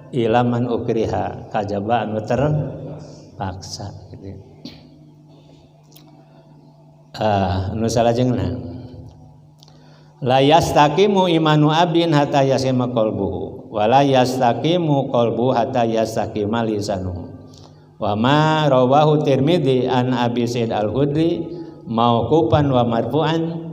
ilaman ukriha kajaba anu terpaksa gitu. Nu salajengna la yastaqimu imanu abdin hatta yasima qalbuhu wa la yastaqimu qalbu hatta yastaqima lisanuhu wa ma rawahu Tirmidzi an Abi Sa'id Al-Khudri mauqufan wa marfu'an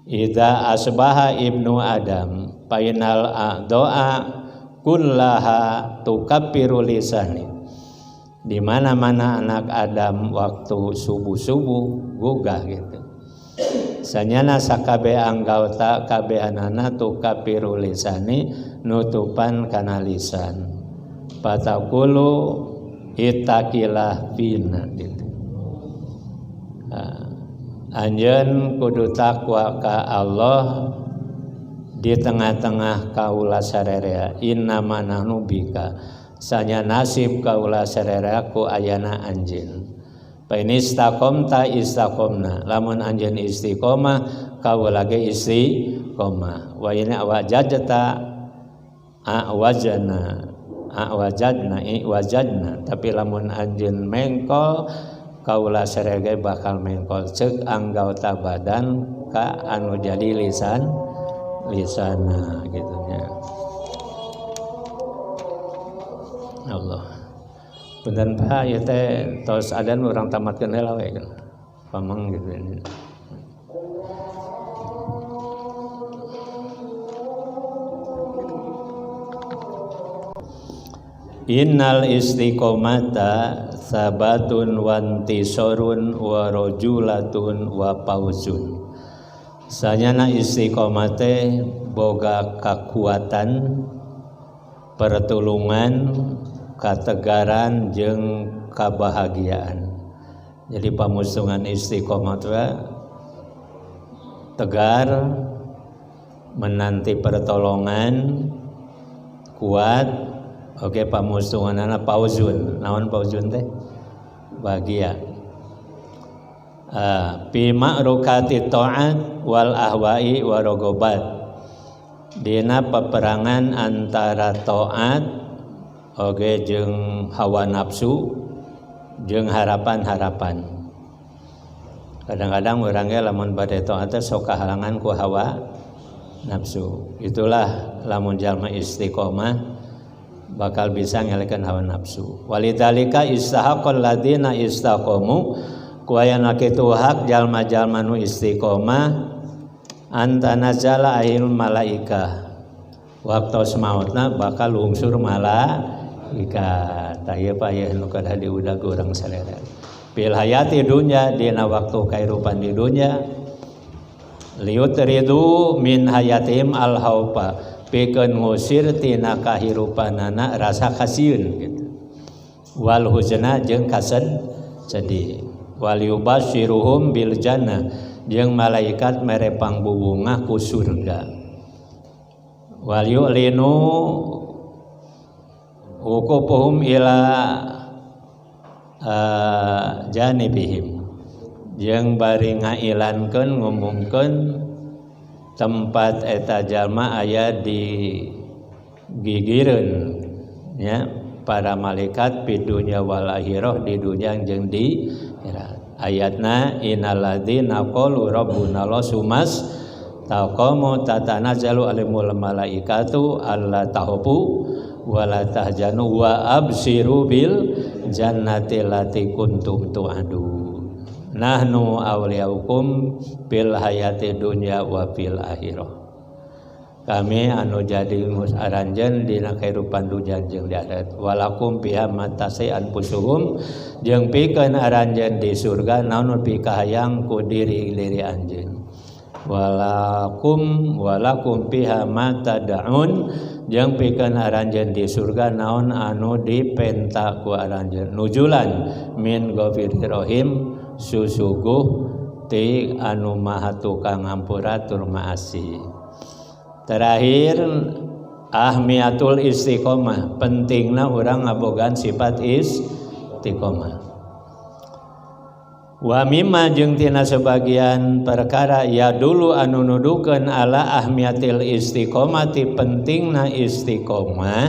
idza asbaha ibnu adam fainal a'dha'a kullaha tukappiru lisani. Di mana-mana anak Adam waktu subuh-subuh gugah gitu. Sanyana sakabe anggauta kabehanana tukappiru lisani nutupan kana lisan. Pataqulu ittaqilah fina gitu. Anjeun kudu takwa ka Allah di tengah-tengah kaula sararea inna manahnu bika sanya nasib kaula sararea ku ayana anjeun fa in istaqomta istaqomna lamun anjeun istiqomah kaula ge istiqomah wa in awajadta awajadna tapi lamun anjeun mengkol kaula sararea ge bakal mengkol ceuk anggota badan ka anu jadi lisana gitu ya. Allah. Punten Pak ieu teh tos adan urang tamatkeun heula we kan. Pamang gitu ini. Innal istiqomata sabatun wantisorun wa rajulatun wa pauzun. Sanyana istiqomah teh boga kakuatan, pertulungan, kategaran jeung kabahagiaan. Jadi pamusungan istiqomah teh tegar, menanti pertolongan, kuat. Oke pamusunganana pauzun. Naon pauzun teh? Bahagia. Fi ma'rukati ta'at wal ahwa'i wa rogobat dina peperangan antara ta'at oge jeung hawa nafsu jeung harapan-harapan. Kadang-kadang urangnya lamun bade ta'at sok kahalangan ku hawa nafsu. Itulah lamun jalma istiqomah bakal bisa ngelekeun hawa nafsu. Walidzalika istahaqqal ladina istaqamu kuayana kitu hak jalma-jalma nu istiqomah antanazala ahil malaika waktu mautna bakal lungsur malaika tah pa ya nu kada diudag urang salera bil hayati dunya dina waktu kahirupan di dunya liutridu min hayatim al haupa pikeun ngusir tina kahirupanana rasa kasieun gitu wal huzna jeung kasen sedih wal yubasyiruhum bil jannah jeung malaikat mere pangbubungah ku surga wal yu'linu uqupuhum ila janibihim jeung bari ngailankeun ngumumkeun tempat eta jalma aya di gigireun ya para malaikat di dunia wal akhirah di dunia jeung di akhirat. Ayatna innalladzina qalu rabbuna Allah sumas taqamu tatanazzalu alimul malaikatu alla tahubu wala tahjanu wa absiru bil jannati lati kuntum tu'adu nahnu awliyaukum bil hayati dunya wa fil akhirah. Kami anu jadi aranjeun dina kahirupan dunya jeung di akhirat. Walakum fiha matase anfusuhum jeung pikeun aranjeun di surga naon pikahayang ku diri anjeun. Walakum fiha matadaun jeung pikeun aranjeun di surga naon anu dipenta ku aranjeun. Nujulan min ghafirir rahim susuguh ti anu maha tukang ngampura tur maasih. Terakhir ahmiatul istiqomah, pentingna orang ngabogaan sifat istiqomah. Wa mimma jeung tina sebagian perkara ya dulu anu nudukeun ala ahmiatil istiqomah ti pentingna istiqomah.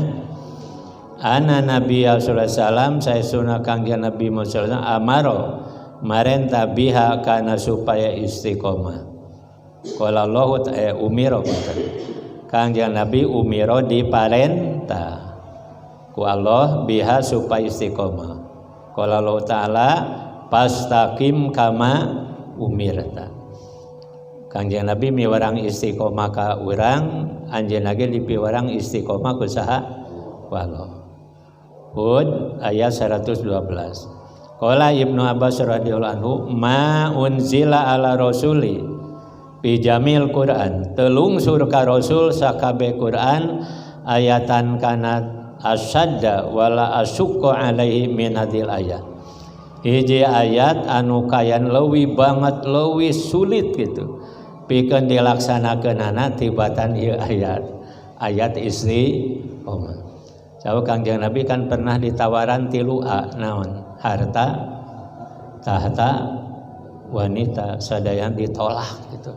Ana Nabi sallallahu alaihi wasallam saestuna kangjeng Nabi sallallahu alaihi wasallam amaro marenta biha kana supaya istiqomah. Qala Allah ta'ala umiro kangjeng Nabi umiro diparentah ku Allah biha supaya istiqomah. Qala Allah ta'ala pastaqim kama umirta. Kangjeng Nabi miwarang istiqomah ka urang, anjeunna ge dipiwarang istiqomah ku saha? Ku Allah. Hud ayat 112. Qala Ibnu Abbas radhiyallahu anhu ma unzila ala rasuli bijamil Quran telungsur ka Rasul sakabe Quran ayatan kana asyadda wala asyqa alaihi min hadil ayat. Hiji ayat anu kayan leuwih banget leuwih sulit gitu pikeun dilaksanakeunana tibatan ieu ayat istiqomah. Saha Kangjeng Nabi kan pernah ditawaran 3 naon harta tahta wanita sadayana ditolak gitu.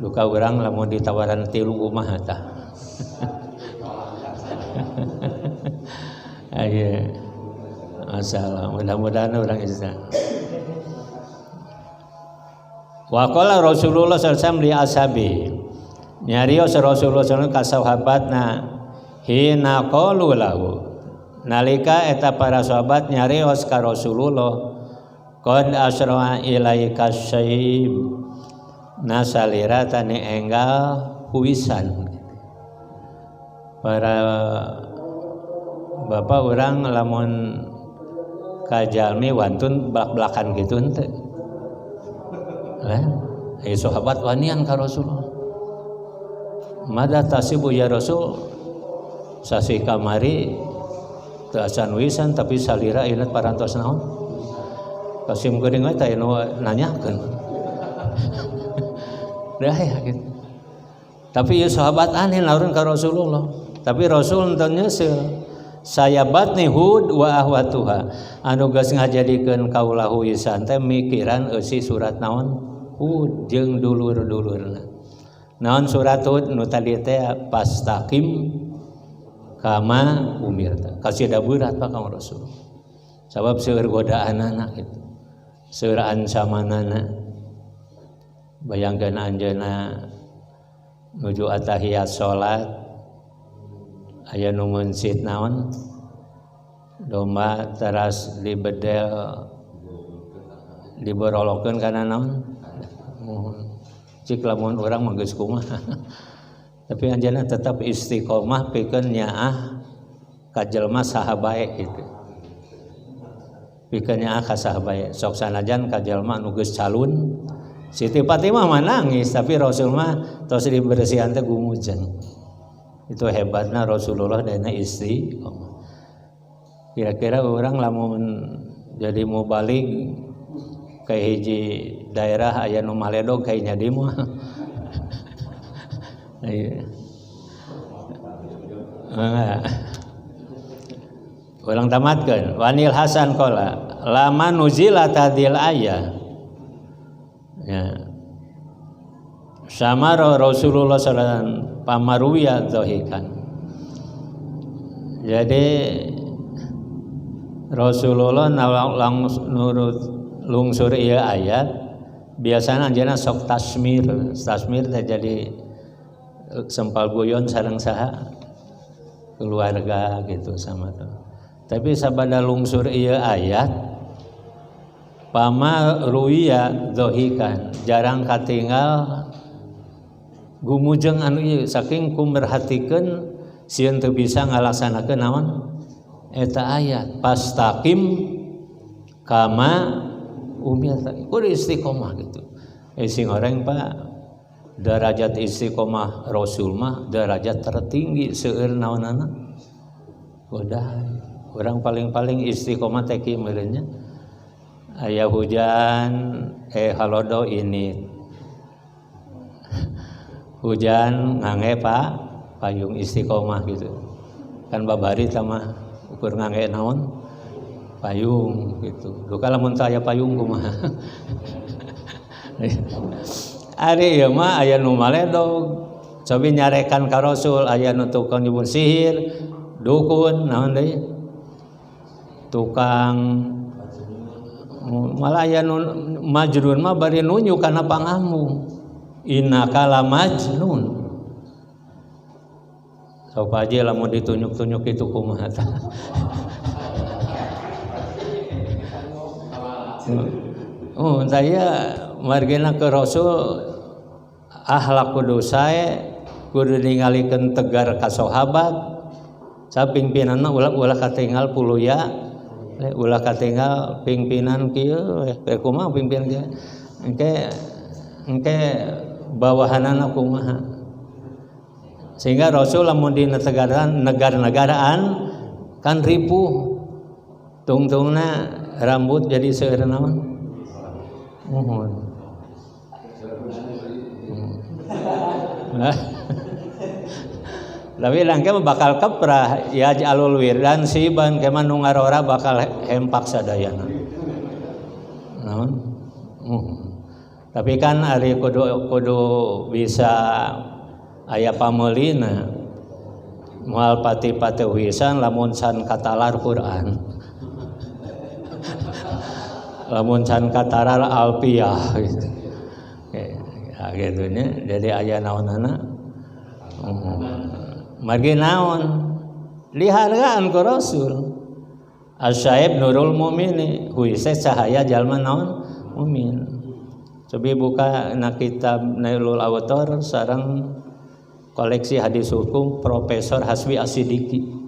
Luka orang lamun ditawaran 3 kumaha tah. Ayo. Masalah mudah-mudahan orang bisa. Wa qala Rasulullah sallallahu alaihi wasallam li ashabi. Nyarios Rasulullah sallallahu alaihi wasallam ka sahabatna hina qalu lahu. Nalika eta para sahabat nyarios ka Rasulullah qad asra ilaika syai'ib nasalira tani enggal huisan. Para bapak orang lamun kajalmi wantun belak-belakan gitu ente. Ayo sahabat wanian ka Rasulullah. Mada tasibu ya Rasul sasi kamari teu acan wisan tapi salira ingat parantos naon. Kasim geuning we teh nanyakeun. Dah ya gitu. Tapi ya sahabat aneh naurun ka Rasulullah. Tapi Rasul entenya sayabatni Hud wa ahwatuha anu geus ngajadikeun kaulah huisan teh mikiran eusi surat naon Hud jeung dulur-dulurna. Naon surat Hud nu tadi teh pastaqim kama umirta. Kasida berat ka Rasul. Sabab seueur godaanana gitu. Seueur ancamanana. Bayangkeun anjeunna nuju atahiyat salat aya nu ngunsit naon domba teras dibedel diborolokeun kana naon cik lamun urang mah geus kumaha tapi anjeunna tetap istiqomah pikeun nyaah ka jelema saha bae kitu pikeun nyaah ka saha bae sok sanajan ka jelema anu geus calun Siti Fatimah mah nangis tapi Rasul mah tos dibersihan teh gumujan. Itu hebatnya Rasulullah dana istiqomah. Kira-kira orang lamun jadi mau balik ke hiji daerah aya nu maledog kayaknya di mah. Orang tamatkeun Wanil Hasan qala lama nuzila tadil ayah ya samara Rasulullah sallallahu alaihi wasallam pamaruya dhahikan. Jadi Rasulullah nurut lungsur ieu ayat biasana anjeunna sok tasmir teh jadi sempal guyon sareng saha keluarga gitu sama tuh. Tapi sabada lungsur ieu ayat pama ruya dohikan jarang katinggal gumujeng anu ieu saking kumerhatikeun sieun teu bisa ngalaksanakeun naon eta ayat pastaqim kama umirta kudu istiqomah gitu. Sing orang Pak derajat istiqomah Rasul mah derajat tertinggi seueur naonana udah orang paling istiqomah teh kieu meureunnya aya hujan halodo ini hujan ngangge Pak payung istiqomah gitu kan babari mah ukur ngangge naon payung gitu duka lamun teu aya payung kumaha ari ieu mah aya nu maledog cobi nyarekan ka Rasul aya nu tukang nyebut sihir dukun naon deui tukang malah aya nu majnun mah bari nunjuk kana pangamu innaka lamajnun sok aja lamun ditunjuk-tunjuk itu kumaha tah saya margina ke Rasul akhlak kudu sae kudu ningalikeun tegar ka sahabat sapingpinanna ulah katinggal puluya ulah katinggal pingpinan kieu kumaha pingpinan kieu engke bawahanana kumaha sehingga Rasul lamun di negara-negaraan kan ripuh tungtungna rambut jadi seueur naon muhun tapi langke bakal keprah ya jalul wirdan siban keman nu ngarora bakal hempak sadayana naon tapi kan ari kudu bisa aya pameulina moal pati-pati wisan lamun san katalar Quran lamun can kataral alpiyah gitu. Ya gitu nya. Jadi aya naonana. Margi naon? Dihargaan ku Rasul. Asyaib nurul mukmini, huise cahaya jalma naon? Mukmin. Cobi buka na kitab Nailul Awtar sareng koleksi hadis hukum Profesor Hasbi As-Siddiqi.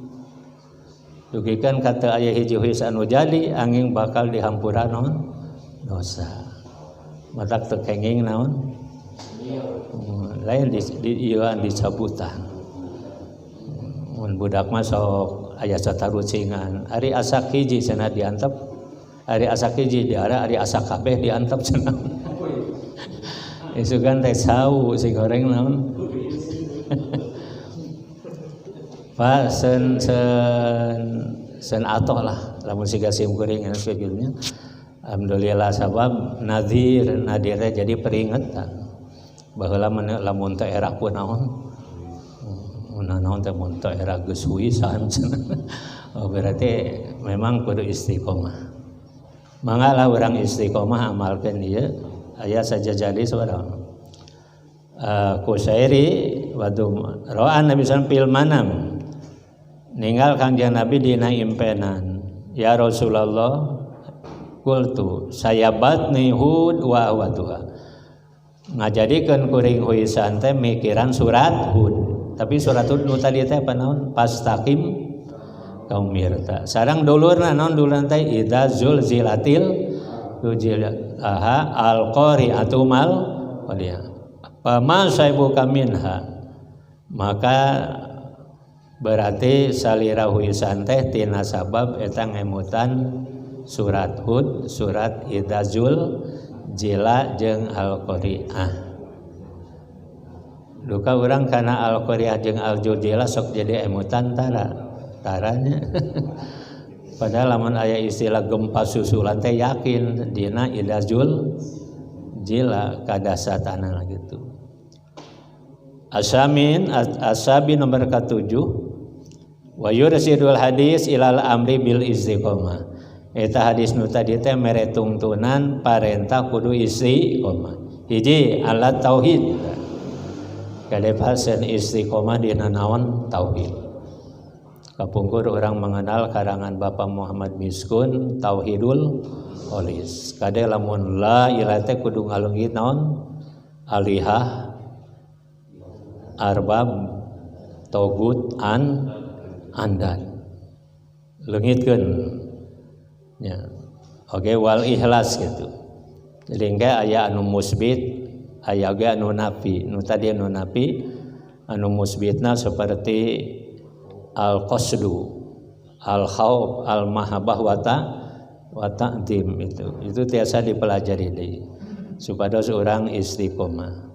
Dugikan kata aya hiji huis anu jadi angin bakal dihampura naon dosa matak teu kenging naon lain di ieuan dicabutan mun budak mah sok aya satarucingan ari asak hiji cenah diantep ari asak hiji diara ari asak kabeh diantep cenah isugan teh sau si goreng naon Pak sen atoh lah lamun siga sim kuring anu kieunya alhamdulillah sabab nadirnya jadi peringatan baheula lamun teh era kunaon naon teh mun teh era geus huisan berarti memang kudu istiqomah mangala urang istiqomah amalkeun ieu aya saja jadi saudara Kusairi wadum ro'an Nabi sallallahu fil manam ninggal Kangjeng Nabi dina impenan ya Rasulullah qultu sayabatni hud wa waduha ngajadikeun kuring huisan teh mikiran surat hud tapi surat hud nu tadi teh apa naon pastaqim kaumirta sareng dulurna naon dulurna teh idza zulzilatil tujilaha alqari'atu mal qari'ah pama saibuka minha maka berarti salira huisan teh tina sabab eta ngemutan surat Hud, surat Idazul Jila jeung Al-Qari'ah. Duka urang kana Al-Qari'ah jeung Al-Jila sok jadi emutan taranya. Padahal lamun aya istilah gempa susulan teh yakin dina Idazul Jila kadasatana gitu. Asabi nomor ke-7 wa yursidul hadis ilal amri bil istiqomah Eta hadis nu tadi teh mere tungtunan parentah kudu istiqomah. Hiji alat tauhid. Kade pasen istiqomah dina naon tauhid. Kapungkur orang mengenal karangan Bapak Muhammad Miskun Tauhidul Kholis. Kade lamun la ilaha teh kudu ngalunggit naon? Alihah arbab togut andan. Leungitkeun. Ya. Oke, wal ikhlas gitu. Jadi engke aya anu musbit, aya ge anu nafi. Nu tadi anu nafi, anu musbitna seperti al-qasdu, al-khauf, al-mahabbah wa ta'zim itu. Itu tiasa dipelajari deui supaya seorang istiqomah.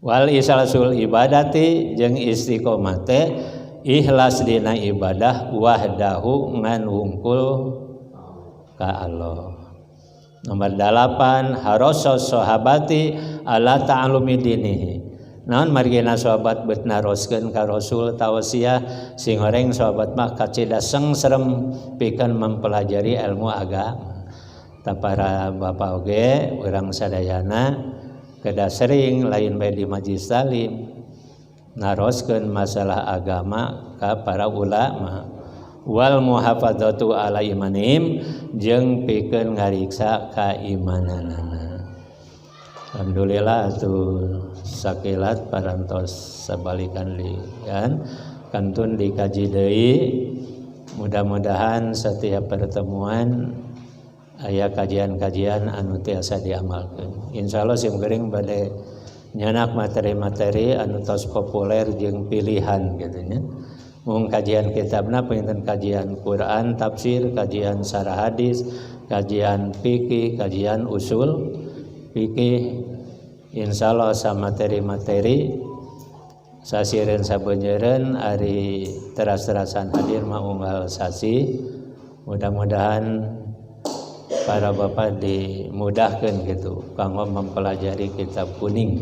Wal ikhlasul ibadati jeung istiqomah teh ikhlas dina ibadah wahdahu ngan wungkul ka Allah. Nomor 8 harasos sahabati ala ta'allumi dinihi. Naon margina sahabat beut naroskeun ka Rasul tausiah sing horeng sahabat mah kacida sengsrem pikeun mempelajari ilmu agama. Ta para bapak oge urang sadayana kedah sering lain bae di majlis talim naroskeun masalah agama ka para ulama. Wal muhafadzatu ala imanim jeung pikeun ngariksa kaimananana. Alhamdulillah atuh sakilat parantos sabalikan lian kantun dikaji deui. Mudah-mudahan setiap pertemuan aya kajian-kajian anu tiasa diamalkeun. Insyaallah sim geuring bade nyanak materi-materi anu tos populer jeung pilihan gitu nya. Mung kajian kitabna pinten kajian Quran, tafsir, kajian sarah hadis, kajian fikih, kajian usul fikih. Insyaallah sa materi-materi sasireun sabeunjeureun ari teras-terasan hadir mah unggal sasi. Mudah-mudahan para bapak dimudahkeun gitu kanggo mempelajari kitab kuning,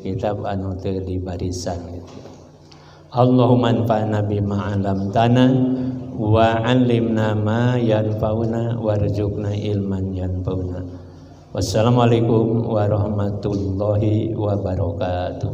kitab anu teu di barisan gitu. Allahumma anfa'na bima 'allamtana wa 'allimna ma yanfa'una warzuqna ilman yanfa'una. Wassalamualaikum warahmatullahi wabarakatuh.